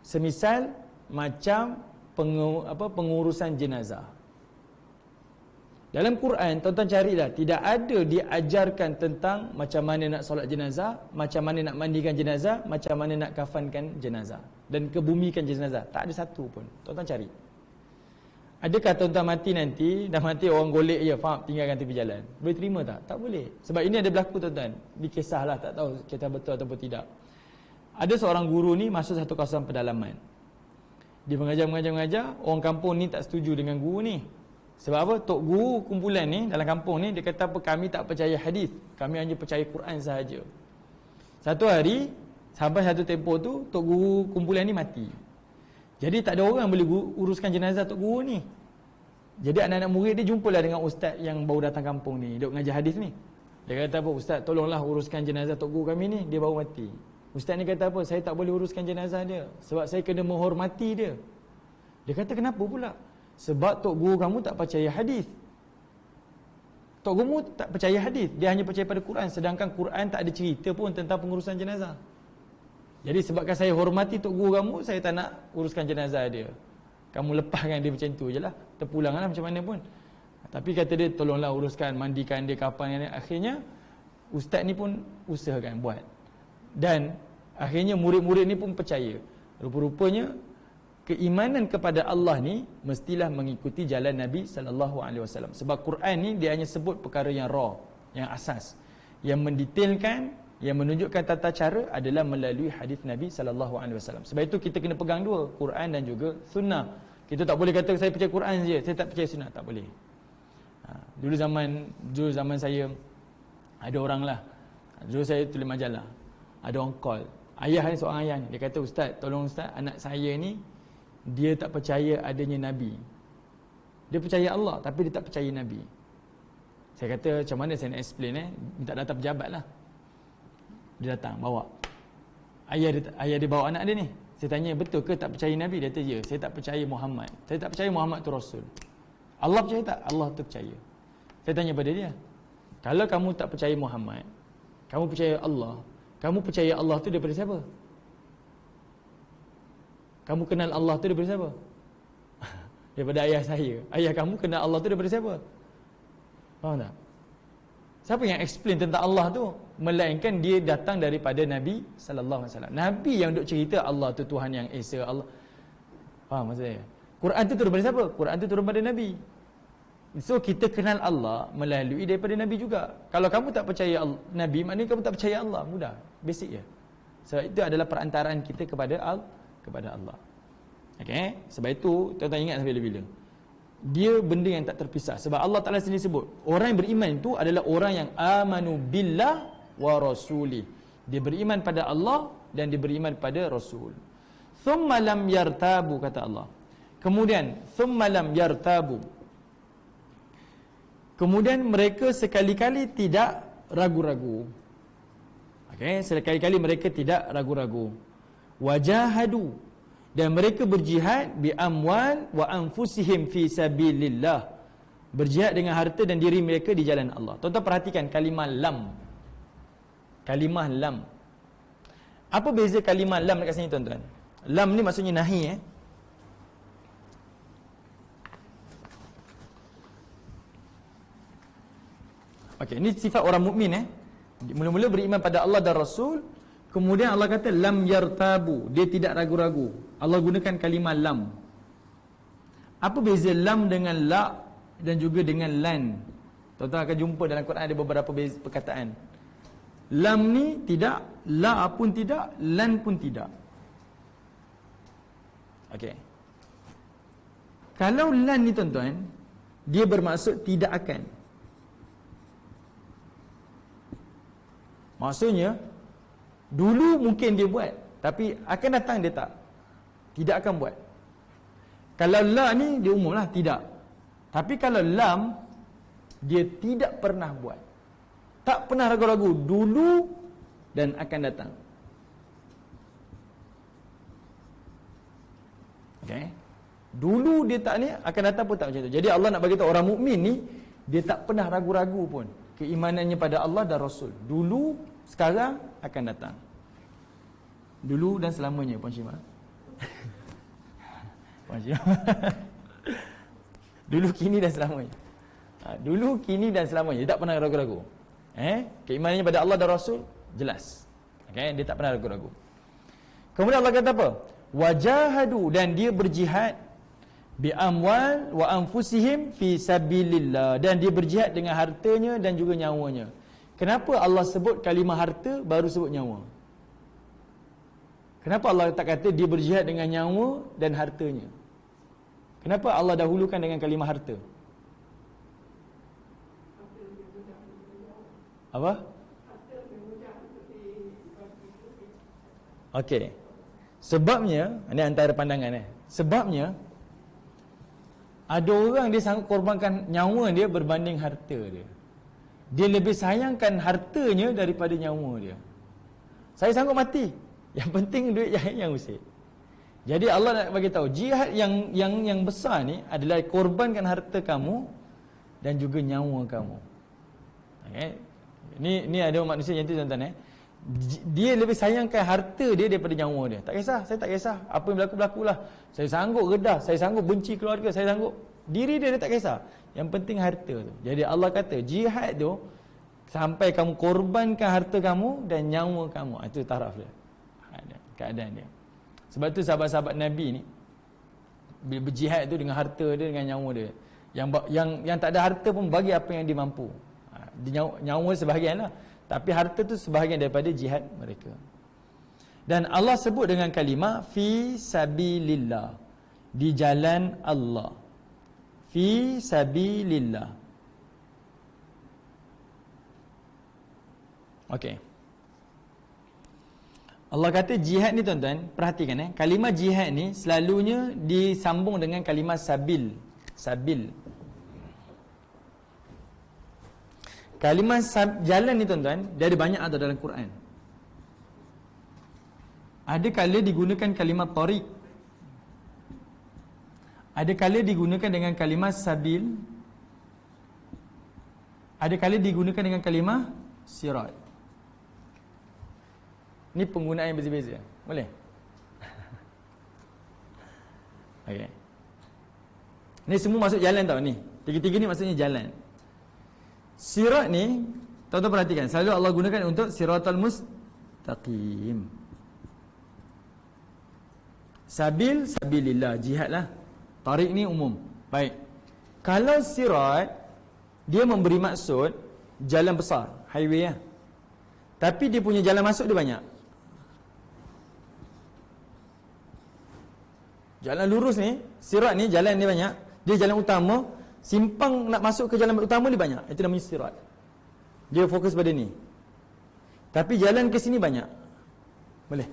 Semisal macam pengurusan jenazah. Dalam Quran, tuan-tuan carilah, tidak ada diajarkan tentang macam mana nak solat jenazah, macam mana nak mandikan jenazah, macam mana nak kafankan jenazah dan kebumikan jenazah. Tak ada satu pun. Tuan-tuan cari. Adakah tuan-tuan mati nanti, dah mati orang golek je, faham, tinggalkan tepi jalan? Boleh terima tak? Tak boleh. Sebab ini ada berlaku tuan-tuan. Di kisahlah, tak tahu kita betul ataupun tidak. Ada seorang guru ni masuk satu kawasan pedalaman. Dia mengajar, orang kampung ni tak setuju dengan guru ni. Sebab apa? Tok guru kumpulan ni dalam kampung ni, dia kata apa? Kami tak percaya hadis, kami hanya percaya Quran sahaja. Satu hari, sampai satu tempoh tu, tok guru kumpulan ni mati. Jadi tak ada orang boleh uruskan jenazah tok guru ni. Jadi anak-anak murid dia jumpalah dengan ustaz yang baru datang kampung ni, duk mengajar hadis ni. Dia kata apa? Ustaz, tolonglah uruskan jenazah tok guru kami ni, dia baru mati. Ustaz ni kata apa? Saya tak boleh uruskan jenazah dia, sebab saya kena menghormati dia. Dia kata kenapa pula? Sebab tok guru kamu tak percaya hadis. Tok guru tak percaya hadis, dia hanya percaya pada Quran, sedangkan Quran tak ada cerita pun tentang pengurusan jenazah. Jadi sebabkan saya hormati tok guru kamu, saya tak nak uruskan jenazah dia. Kamu lepaskan dia macam tu je lah, terpulanglah macam mana pun. Tapi kata dia, tolonglah uruskan, mandikan dia, kapan dia. Akhirnya ustaz ni pun usahakan buat. Dan akhirnya murid-murid ni pun percaya. Rupa-rupanya keimanan kepada Allah ni mestilah mengikuti jalan Nabi SAW. Sebab Quran ni dia hanya sebut perkara yang raw, yang asas. Yang mendetailkan, yang menunjukkan tata cara adalah melalui hadis Nabi SAW. Sebab itu kita kena pegang dua, Quran dan juga sunnah. Kita tak boleh kata saya percaya Quran saja, saya tak percaya sunnah, tak boleh. Dulu zaman saya ada orang lah. Dulu saya tulis majalah. Ada orang call. Ayah ni, seorang ayah ni, dia kata, "Ustaz, tolong Ustaz, anak saya ni dia tak percaya adanya Nabi. Dia percaya Allah tapi dia tak percaya Nabi." Saya kata, macam mana saya nak explain minta datang pejabat lah. Dia datang, bawa. Ayah dia bawa anak dia ni. Saya tanya, betul ke tak percaya Nabi? Dia kata, ya, saya tak percaya Muhammad. Saya tak percaya Muhammad tu Rasul. Allah percaya tak? Allah tu percaya. Saya tanya pada dia, kalau kamu tak percaya Muhammad, kamu percaya Allah, kamu percaya Allah tu daripada siapa? Kamu kenal Allah tu daripada siapa? Daripada ayah saya. Ayah kamu kenal Allah tu daripada siapa? Faham tak? Siapa yang explain tentang Allah tu? Melainkan dia datang daripada Nabi SAW. Nabi yang duk cerita Allah tu Tuhan yang Esa. Allah. Faham maksud saya? Quran tu turun daripada siapa? Quran tu turun daripada Nabi. So kita kenal Allah melalui daripada Nabi juga. Kalau kamu tak percaya Nabi, maknanya kamu tak percaya Allah. Mudah, basic je. Sebab itu adalah perantaraan kita kepada Allah. Okey, sebab itu tuan-tuan ingat sampai bila-bila. Dia benda yang tak terpisah. Sebab Allah Taala sendiri sebut, orang yang beriman itu adalah orang yang amanu billah wa rasuli. Dia beriman pada Allah dan dia beriman pada Rasul. Thumma lam yartabu, kata Allah. Kemudian thumma lam yartabu. Kemudian mereka sekali-kali tidak ragu-ragu. Okey, sekali-kali mereka tidak ragu-ragu. Wajahadu, dan mereka berjihad bi amwal wa anfusihim fi sabilillah. Berjihad dengan harta dan diri mereka di jalan Allah. Tuan-tuan perhatikan kalimah lam. Kalimah lam. Apa beza kalimah lam dekat sini tuan-tuan? Lam ni maksudnya nahi Okey, ini sifat orang mukmin Mula-mula beriman pada Allah dan Rasul. Kemudian Allah kata lam yartabu, dia tidak ragu-ragu. Allah gunakan kalimah lam. Apa beza lam dengan la dan juga dengan lan? Tuan-tuan akan jumpa dalam Quran ada beberapa perkataan. Lam ni tidak, la pun tidak, lan pun tidak. Okey. Kalau lan ni tuan-tuan, dia bermaksud tidak akan. Maksudnya dulu mungkin dia buat, tapi akan datang dia tidak akan buat. Kalau la ni dia umumlah tidak. Tapi kalau lam, dia tidak pernah buat. Tak pernah ragu-ragu, dulu dan akan datang. Okey. Dulu dia tak ni, akan datang pun tak macam tu. Jadi Allah nak bagi tahu orang mukmin ni dia tak pernah ragu-ragu pun keimanannya pada Allah dan Rasul. Dulu, sekarang, akan datang. Dulu dan selamanya, Puan Syima. Puan Syima. Dulu, kini dan selamanya. Dulu, kini dan selamanya. Dia tak pernah ragu-ragu. Keimanannya pada Allah dan Rasul jelas. Okay? Dia tak pernah ragu-ragu. Kemudian Allah kata apa? Wajahadu, dan dia berjihad bi amwal wa anfusihim fi sabilillah, dan dia berjihad dengan hartanya dan juga nyawanya. Kenapa Allah sebut kalimah harta baru sebut nyawa? Kenapa Allah tak kata dia berjihad dengan nyawa dan hartanya? Kenapa Allah dahulukan dengan kalimah harta? Apa? Okey. Sebabnya, ini antara pandangan sebabnya ada orang dia sanggup korbankan nyawa dia berbanding harta dia. Dia lebih sayangkan hartanya daripada nyawa dia. Saya sanggup mati, yang penting duit yang usik. Jadi Allah nak bagi tahu jihad yang besar ni adalah korbankan harta kamu dan juga nyawa kamu. Okey. Ni ada manusia yang tu tuan-tuan dia lebih sayangkan harta dia daripada nyawa dia. Tak kisah, saya tak kisah. Apa yang berlaku-berlakulah. Saya sanggup redah, saya sanggup benci keluarga, saya sanggup. Diri dia tak kisah. Yang penting harta tu. Jadi Allah kata, jihad tu sampai kamu korbankan harta kamu dan nyawa kamu. Itu taraf dia. Keadaan dia. Sebab tu sahabat-sahabat Nabi ni berjihad tu dengan harta dia, dengan nyawa dia. Yang tak ada harta pun bagi apa yang dia mampu. Nyawa sebahagian lah. Tapi harta tu sebahagian daripada jihad mereka. Dan Allah sebut dengan kalimah fi sabilillah, di jalan Allah. Fi sabilillah. Okey. Allah kata jihad ni tuan-tuan, perhatikan kalimah jihad ni selalunya disambung dengan kalimah sabil. Sabil. Kalimah jalan ni tuan-tuan, dia ada banyak ada dalam Quran. Ada kala digunakan kalimah tariq. Ada kala digunakan dengan kalimah sabil. Ada kala digunakan dengan kalimah sirat. Ni penggunaan yang berbeza. Boleh? Okey. Ni semua masuk jalan tau ni. Tiga-tiga ni maksudnya jalan. Sirat ni, tuan-tuan perhatikan, selalu Allah gunakan untuk siratal mustaqim. Sabil, sabilillah, jihad lah. Tariq ni umum. Baik. Kalau sirat, dia memberi maksud jalan besar, highway lah. Tapi dia punya jalan masuk dia banyak. Jalan lurus ni, sirat ni, jalan dia banyak. Dia jalan utama. Simpang nak masuk ke jalan utama ni banyak. Itu namanya sirat. Dia fokus pada ni. Tapi jalan ke sini banyak. Boleh.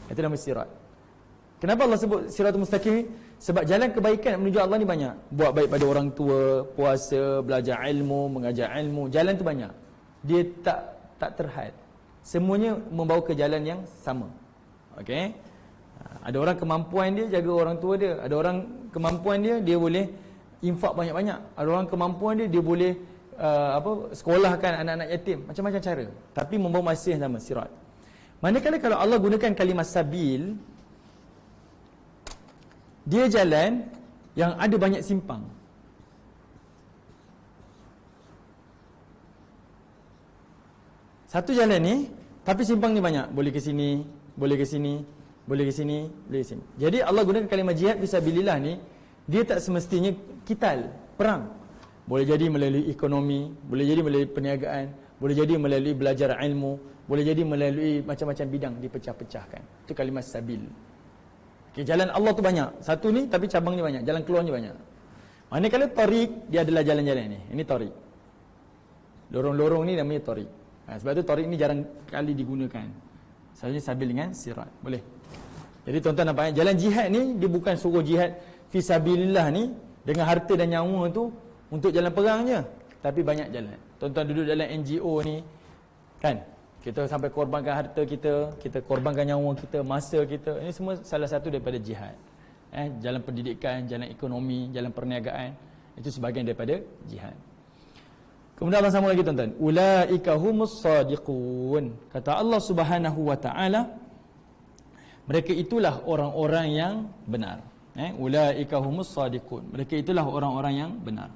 Itu namanya sirat. Kenapa Allah sebut siratul mustaqim? Sebab jalan kebaikan menuju Allah ni banyak. Buat baik pada orang tua, puasa, belajar ilmu, mengajar ilmu. Jalan tu banyak. Dia tak terhad. Semuanya membawa ke jalan yang sama. Okey? Ada orang kemampuan dia jaga orang tua dia. Ada orang kemampuan dia boleh infak banyak-banyak. Ada orang kemampuan dia boleh sekolahkan anak-anak yatim. Macam-macam cara. Tapi membawa masih yang sama, sirat. Manakala kalau Allah gunakan kalimah sabil, dia jalan yang ada banyak simpang. Satu jalan ni, tapi simpang ni banyak. Boleh ke sini, boleh ke sini, boleh ke sini, boleh ke sini. Jadi Allah gunakan kalimah jihad fisabilillah ni, dia tak semestinya kital, perang. Boleh jadi melalui ekonomi, boleh jadi melalui perniagaan, boleh jadi melalui belajar ilmu, boleh jadi melalui macam-macam bidang dipecah-pecahkan. Itu kalimah sabil. Okay, jalan Allah tu banyak. Satu ni tapi cabang ni banyak, jalan keluarnya banyak. Manakala tariq, dia adalah jalan-jalan ni. Ini tariq. Lorong-lorong ni namanya tariq. Sebab tu tariq ni jarang kali digunakan. Selalunya sabil dengan sirat. Boleh. Jadi tuan-tuan nampak, jalan jihad ni dia bukan suruh jihad fisabilillah ni dengan harta dan nyawa tu untuk jalan perangnya, tapi banyak jalan. Tuan-tuan duduk dalam NGO ni kan, kita sampai korbankan harta kita, kita korbankan nyawa kita, masa kita. Ini semua salah satu daripada jihad. jalan pendidikan, jalan ekonomi, jalan perniagaan, itu sebahagian daripada jihad. Kemudian Allah sambung lagi tuan-tuan, ulaika humus sadiqun. Kata Allah Subhanahu wa taala, mereka itulah orang-orang yang benar. Ulaika humus sadiqun. Mereka itulah orang-orang yang benar.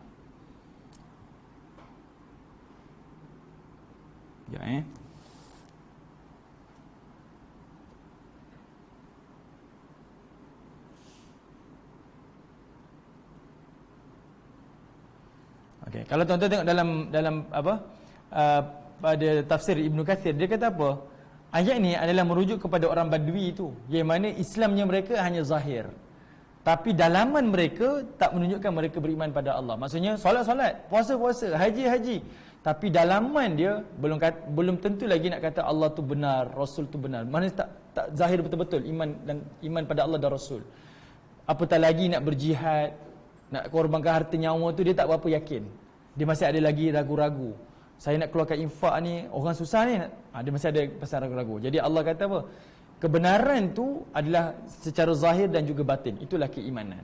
Ya, okey, kalau tuan-tuan tengok dalam apa pada tafsir Ibnu Katsir, dia kata apa? Ayat ni adalah merujuk kepada orang Badui itu, yang mana Islamnya mereka hanya zahir, tapi dalaman mereka tak menunjukkan mereka beriman pada Allah. Maksudnya solat-solat, puasa-puasa, haji-haji, tapi dalaman dia belum tentu lagi nak kata Allah tu benar, Rasul tu benar. Mana tak zahir betul-betul iman pada Allah dan Rasul. Apatah lagi nak berjihad, nak korbankan harta nyawa tu, dia tak berapa yakin. Dia masih ada lagi ragu-ragu. Saya nak keluarkan infak ni, orang susah ni, dia masih ada pasal ragu-ragu. Jadi Allah kata apa? Kebenaran tu adalah secara zahir dan juga batin. Itulah keimanan.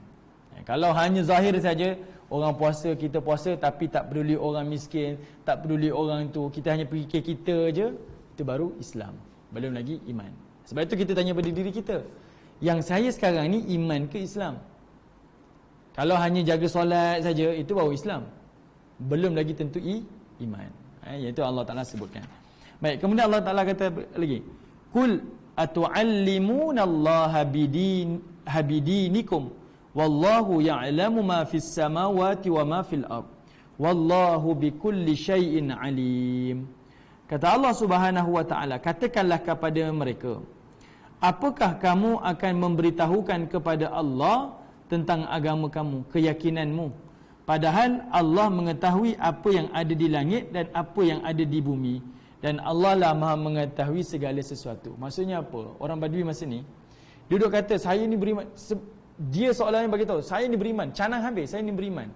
Kalau hanya zahir saja, orang puasa, kita puasa, tapi tak peduli orang miskin, tak peduli orang tu, kita hanya fikir kita je, itu baru Islam. Belum lagi iman. Sebab itu kita tanya pada diri kita, yang saya sekarang ni iman ke Islam? Kalau hanya jaga solat saja, itu baru Islam. Belum lagi tentu iman. Iaitu Allah Ta'ala sebutkan. Baik, kemudian Allah Ta'ala kata lagi, Kul atu'allimunallaha bidinikum wallahu ya'lamu ma fis samawati wa ma fil ard wallahu bikulli syai'in alim. Kata Allah Subhanahu wa Ta'ala, katakanlah kepada mereka, apakah kamu akan memberitahukan kepada Allah tentang agama kamu, keyakinanmu, padahal Allah mengetahui apa yang ada di langit dan apa yang ada di bumi, dan Allah lah Maha mengetahui segala sesuatu. Maksudnya apa? Orang Badui masa ni duduk kata saya ni beriman, dia seolah-olah bagi tahu saya ni beriman, canang habis saya ni beriman.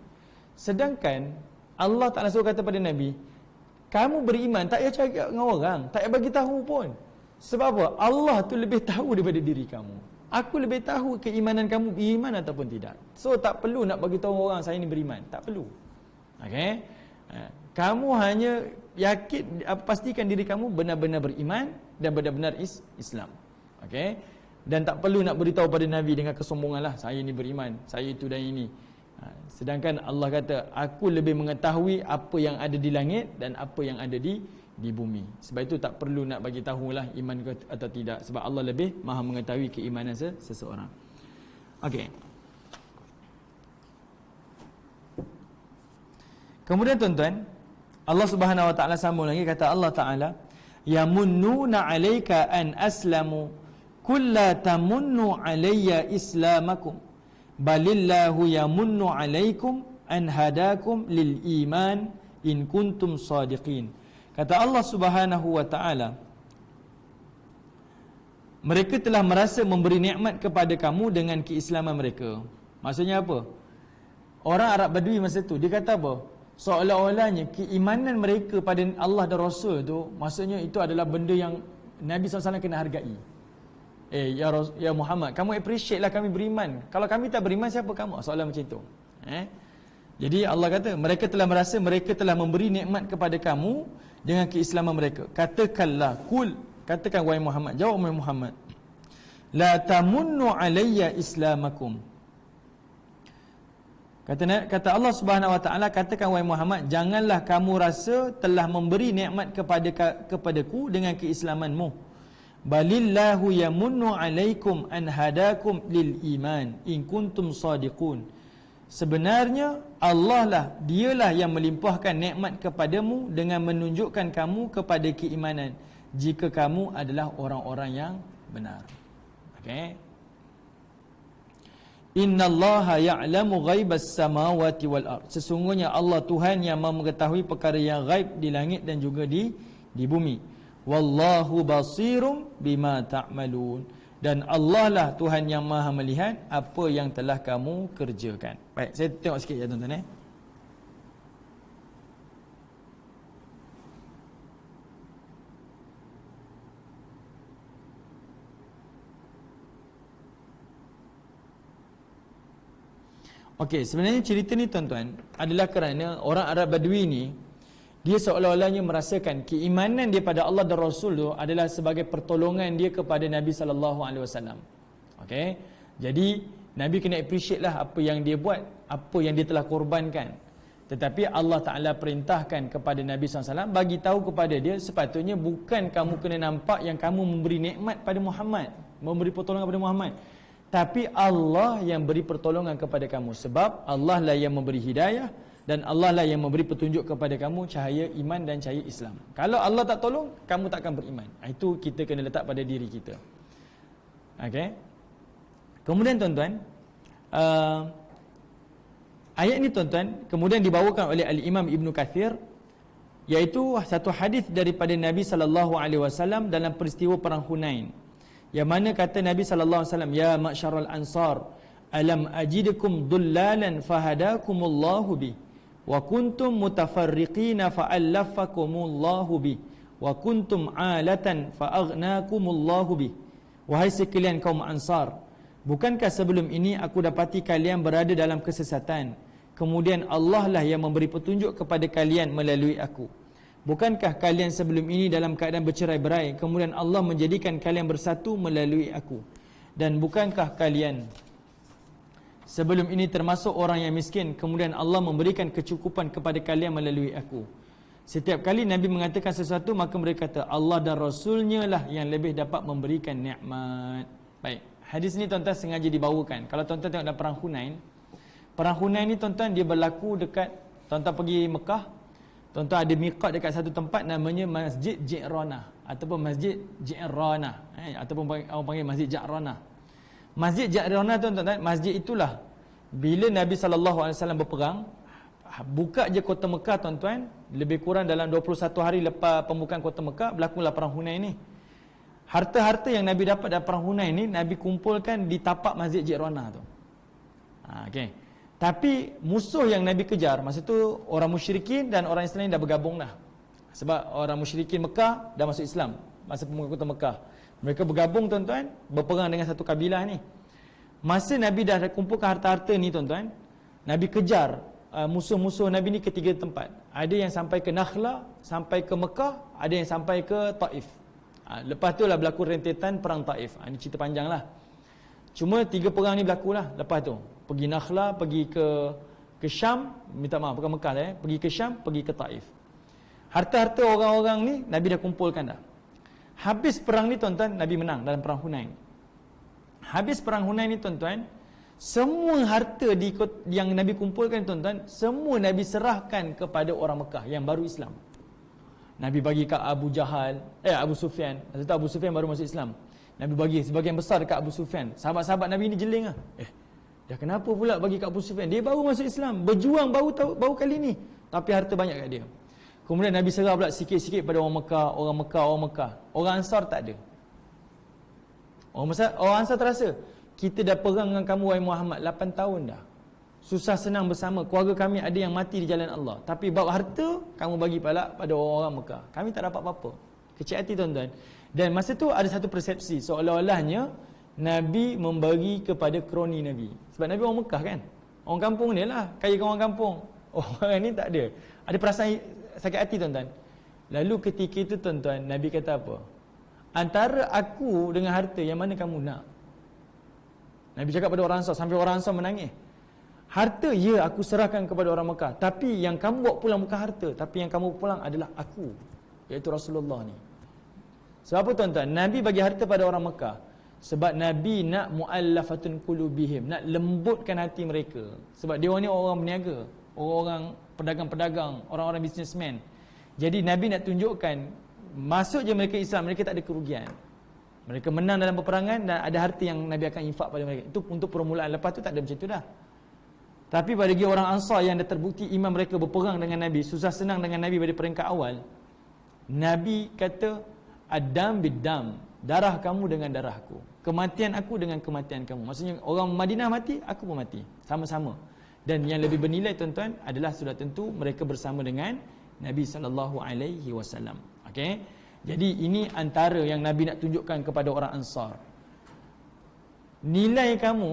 Sedangkan Allah Taala suruh kata pada Nabi, kamu beriman tak payah cakap dengan orang, tak payah bagi tahu pun. Sebab apa? Allah tu lebih tahu daripada diri kamu. Aku lebih tahu keimanan kamu beriman ataupun tidak. So tak perlu nak bagi tahu orang saya ni beriman, tak perlu. Okey? Kamu hanya yakin, pastikan diri kamu benar-benar beriman dan benar-benar Islam. Okey? Dan tak perlu nak beritahu pada Nabi dengan kesombonganlah, saya ni beriman, saya itu dan ini. Sedangkan Allah kata, aku lebih mengetahui apa yang ada di langit dan apa yang ada di bumi. Sebab itu tak perlu nak bagi tahulah iman ke atau tidak, sebab Allah lebih Maha mengetahui keimanan seseorang. Okey. Kemudian tuan-tuan, Allah Subhanahu wa taala sambung lagi, kata Allah Taala, yamunnuna 'alaika an aslamu qul la tamunnu 'alayya islamakum balillahu yamunnu 'alaikum an hadakum lil iman in kuntum sadiqin. Kata Allah Subhanahu wa taala, mereka telah merasa memberi nikmat kepada kamu dengan keislaman mereka. Maksudnya apa? Orang Arab Badui masa tu, dia kata apa? Seolah-olahnya keimanan mereka pada Allah dan Rasul tu, maksudnya itu adalah benda yang Nabi SAW kena hargai. Ya Muhammad, kamu appreciate lah kami beriman. Kalau kami tak beriman, siapa kamu? Soalan macam itu. Jadi Allah kata, mereka telah merasa mereka telah memberi nikmat kepada kamu dengan keislaman mereka. Katakanlah, katakan wahai Muhammad, jawab wahai Muhammad, la tamunnu alayya islamakum. Kata Allah Subhanahu wa taala, katakan wahai Muhammad, janganlah kamu rasa telah memberi nikmat kepadaku dengan keislamanmu. Balillahu yamunnu alaikum an hadakum lil iman in kuntum sadiqun. Sebenarnya Allah lah, dialah yang melimpahkan nikmat kepadamu dengan menunjukkan kamu kepada keimanan, jika kamu adalah orang-orang yang benar. Okey. Innallaha ya'lamu ghaibas samawati wal ard. Sesungguhnya Allah Tuhan yang Maha mengetahui perkara yang gaib di langit dan juga di bumi. Wallahu basirum bima ta'malun. Dan Allah lah Tuhan yang Maha melihat apa yang telah kamu kerjakan. Baik, saya tengok sikit ya tuan-tuan. Okey, sebenarnya cerita ni tuan-tuan adalah kerana orang Arab Badui ni dia seolah-olahnya merasakan keimanan dia pada Allah dan Rasul tu adalah sebagai pertolongan dia kepada Nabi sallallahu alaihi wasallam. Okey. Jadi Nabi kena appreciate lah apa yang dia buat, apa yang dia telah korbankan. Tetapi Allah Ta'ala perintahkan kepada Nabi SAW, bagi tahu kepada dia, sepatutnya bukan kamu kena nampak yang kamu memberi nikmat pada Muhammad, memberi pertolongan kepada Muhammad, tapi Allah yang beri pertolongan kepada kamu. Sebab Allah lah yang memberi hidayah, dan Allah lah yang memberi petunjuk kepada kamu cahaya iman dan cahaya Islam. Kalau Allah tak tolong, kamu tak akan beriman. Itu kita kena letak pada diri kita. Okey. Kemudian tuan-tuan, ayat ni tuan-tuan kemudian dibawakan oleh Al-Imam Ibn Kathir, iaitu satu hadis daripada Nabi sallallahu alaihi wasallam dalam peristiwa perang Hunain, yang mana kata Nabi sallallahu alaihi wasallam, ya ma'syaral ansar, alam ajidukum dullalan fahadakumullahu bi wa kuntum mutafarriqina fa'allafakumullahu bi wa kuntum alatan fa'aghnakumullahu bi. Wahai sekalian kaum Ansar, bukankah sebelum ini aku dapati kalian berada dalam kesesatan, kemudian Allah lah yang memberi petunjuk kepada kalian melalui aku? Bukankah kalian sebelum ini dalam keadaan bercerai-berai, kemudian Allah menjadikan kalian bersatu melalui aku? Dan bukankah kalian sebelum ini termasuk orang yang miskin, kemudian Allah memberikan kecukupan kepada kalian melalui aku? Setiap kali Nabi mengatakan sesuatu, maka mereka kata Allah dan Rasulnya lah yang lebih dapat memberikan nikmat. Baik, hadis ni tuan-tuan sengaja dibawakan. Kalau tuan-tuan tengok dalam Perang Hunain ni tuan-tuan, dia berlaku dekat, tuan-tuan pergi Mekah, tuan-tuan ada miqat dekat satu tempat namanya Masjid Ji'ranah ataupun Masjid Ji'ranah, ataupun orang panggil Masjid Ja'ranah. Masjid Ja'ranah tuan-tuan, masjid itulah bila Nabi SAW berperang, buka je kota Mekah tuan-tuan, lebih kurang dalam 21 hari lepas pembukaan kota Mekah, berlakulah perang Hunain ni. Harta-harta yang Nabi dapat dari perang Hunain ni, Nabi kumpulkan di tapak Masjid Ji'ranah tu. Okay. Tapi musuh yang Nabi kejar masa tu orang musyrikin dan orang Islam dah bergabung dah. Sebab orang musyrikin Mekah dah masuk Islam masa pembukaan kota Mekah. Mereka bergabung tuan-tuan, berperang dengan satu kabilah ni. Masa Nabi dah kumpulkan harta-harta ni tuan-tuan, Nabi kejar musuh-musuh Nabi ni ke 3 tempat. Ada yang sampai ke Nakhla, sampai ke Mekah, ada yang sampai ke Taif. Lepas tu lah berlaku rentetan perang Taif. Ini cerita panjang lah. Cuma 3 perang ni berlaku lah lepas tu. Pergi Nakhla, pergi ke Syam, minta maaf bukan Mekah lah, pergi ke Syam, pergi ke Taif. Harta-harta orang-orang ni Nabi dah kumpulkan dah. Habis perang ni tuan-tuan, Nabi menang dalam perang Hunain. Habis perang Hunain ni tuan-tuan, semua harta yang Nabi kumpulkan tuan-tuan, semua Nabi serahkan kepada orang Mekah yang baru Islam. Nabi bagi kat Abu Sufyan. Masa tu Abu Sufyan baru masuk Islam. Nabi bagi sebagian besar dekat Abu Sufyan. Sahabat-sahabat Nabi ni jeling lah. Dah kenapa pula bagi kat Abu Sufyan? Dia baru masuk Islam, berjuang baru kali ni, tapi harta banyak kat dia. Kemudian Nabi serah pula sikit-sikit pada orang Mekah. Orang Ansar tak ada. Orang Ansar terasa, kita dah perang dengan kamu wahai Muhammad 8 tahun dah. Susah senang bersama, keluarga kami ada yang mati di jalan Allah. Tapi bab harta, kamu bagi pula pada orang-orang Mekah. Kami tak dapat apa-apa. Kecil hati tuan-tuan. Dan masa tu ada satu persepsi, seolah-olahnya Nabi membagi kepada kroni Nabi. Sebab Nabi orang Mekah kan. Orang kampung ni lah, kayakan orang kampung. Orang ni tak ada. Ada perasaan sakit hati tuan-tuan. Lalu ketika itu tuan-tuan, Nabi kata apa? Antara aku dengan harta, yang mana kamu nak? Nabi cakap pada orang Ansar, sampai orang Ansar menangis. Harta, ya aku serahkan kepada orang Mekah. Tapi yang kamu bawa pulang bukan harta, tapi yang kamu pulang adalah aku, iaitu Rasulullah ni. Sebab apa tuan-tuan? Nabi bagi harta pada orang Mekah sebab Nabi nak mu'allafatun qulubihim, nak lembutkan hati mereka. Sebab dia orang ni orang berniaga, orang pedagang-pedagang, orang-orang businessman. Jadi Nabi nak tunjukkan, masuk je mereka Islam, mereka tak ada kerugian. Mereka menang dalam peperangan dan ada harta yang Nabi akan infak pada mereka. Itu untuk permulaan. Lepas tu tak ada macam tu dah. Tapi bagi orang Ansar yang dah terbukti iman mereka berperang dengan Nabi, susah senang dengan Nabi pada peringkat awal, Nabi kata, Adam bidam, darah kamu dengan darahku, kematian aku dengan kematian kamu. Maksudnya orang Madinah mati, aku pun mati, sama-sama. Dan yang lebih bernilai tuan-tuan adalah sudah tentu mereka bersama dengan Nabi SAW. Okey. Jadi ini antara yang Nabi nak tunjukkan kepada orang Ansar. Nilai kamu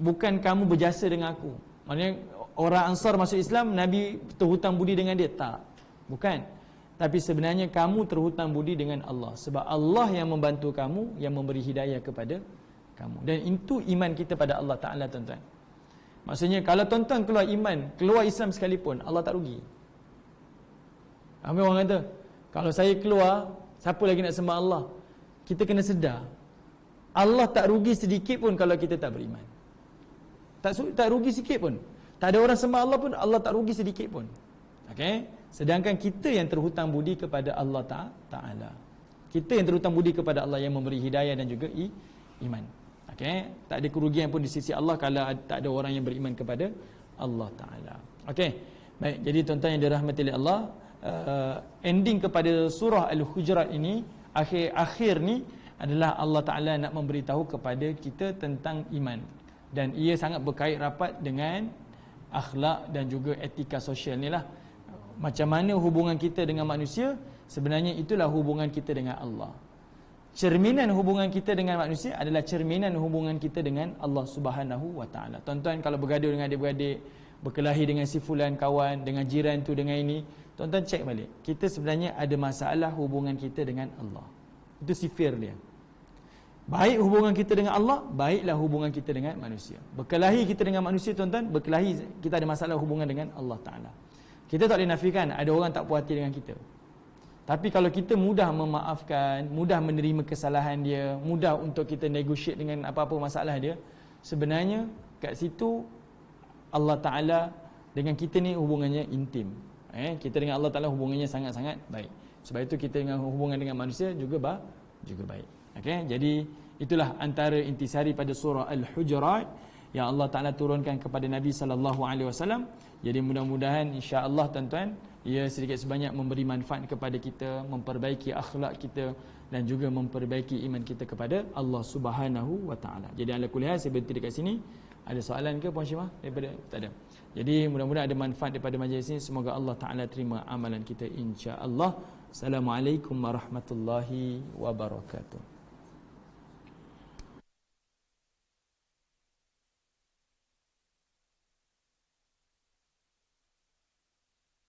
bukan kamu berjasa dengan aku. Maknanya orang Ansar masuk Islam, Nabi terhutang budi dengan dia? Tak, bukan. Tapi sebenarnya kamu terhutang budi dengan Allah, sebab Allah yang membantu kamu, yang memberi hidayah kepada kamu. Dan itu iman kita pada Allah Ta'ala, tuan-tuan. Maksudnya kalau tuan-tuan keluar iman, keluar Islam sekalipun, Allah tak rugi. Ramai orang kata, kalau saya keluar, siapa lagi nak sembah Allah? Kita kena sedar, Allah tak rugi sedikit pun kalau kita tak beriman. Tak rugi sikit pun. Tak ada orang sembah Allah pun, Allah tak rugi sedikit pun. Okey? Sedangkan kita yang terhutang budi kepada Allah Ta'ala. Kita yang terhutang budi kepada Allah yang memberi hidayah dan juga iman. Okey? Tak ada kerugian pun di sisi Allah kalau tak ada orang yang beriman kepada Allah Ta'ala. Okey? Baik, jadi tuan-tuan yang dirahmati oleh Allah, ending kepada surah Al-Hujurat ini, akhir ni adalah Allah Ta'ala nak memberitahu kepada kita tentang iman. Dan ia sangat berkait rapat dengan akhlak dan juga etika sosial ni lah. Macam mana hubungan kita dengan manusia, sebenarnya itulah hubungan kita dengan Allah. Cerminan hubungan kita dengan manusia adalah cerminan hubungan kita dengan Allah Subhanahu wa Ta'ala. Tuan-tuan kalau bergaduh dengan adik-beradik, berkelahi dengan si fulan kawan, dengan jiran tu, dengan ini, tuan-tuan cek balik, kita sebenarnya ada masalah hubungan kita dengan Allah. Itu sifir dia. Baik hubungan kita dengan Allah, baiklah hubungan kita dengan manusia. Berkelahi kita dengan manusia, tuan-tuan, berkelahi, kita ada masalah hubungan dengan Allah Ta'ala. Kita tak boleh nafikan ada orang tak puas hati dengan kita. Tapi kalau kita mudah memaafkan, mudah menerima kesalahan dia, mudah untuk kita negotiate dengan apa-apa masalah dia, sebenarnya kat situ Allah Ta'ala dengan kita ni hubungannya intim. Kita dengan Allah Ta'ala hubungannya sangat-sangat baik. Sebab itu kita dengan hubungan dengan manusia juga baik. Okay? Jadi itulah antara intisari pada surah Al-Hujurat yang Allah Ta'ala turunkan kepada Nabi SAW. Jadi mudah-mudahan insya-Allah tuan-tuan, ia sedikit sebanyak memberi manfaat kepada kita, memperbaiki akhlak kita dan juga memperbaiki iman kita kepada Allah Subhanahu wa Ta'ala. Jadi ala kulli hal, saya berhenti dekat sini. Ada soalan ke Puan Syimah? Daripada tak ada. Jadi mudah-mudahan ada manfaat daripada majlis ini. Semoga Allah Ta'ala terima amalan kita insya-Allah. Assalamualaikum warahmatullahi wabarakatuh.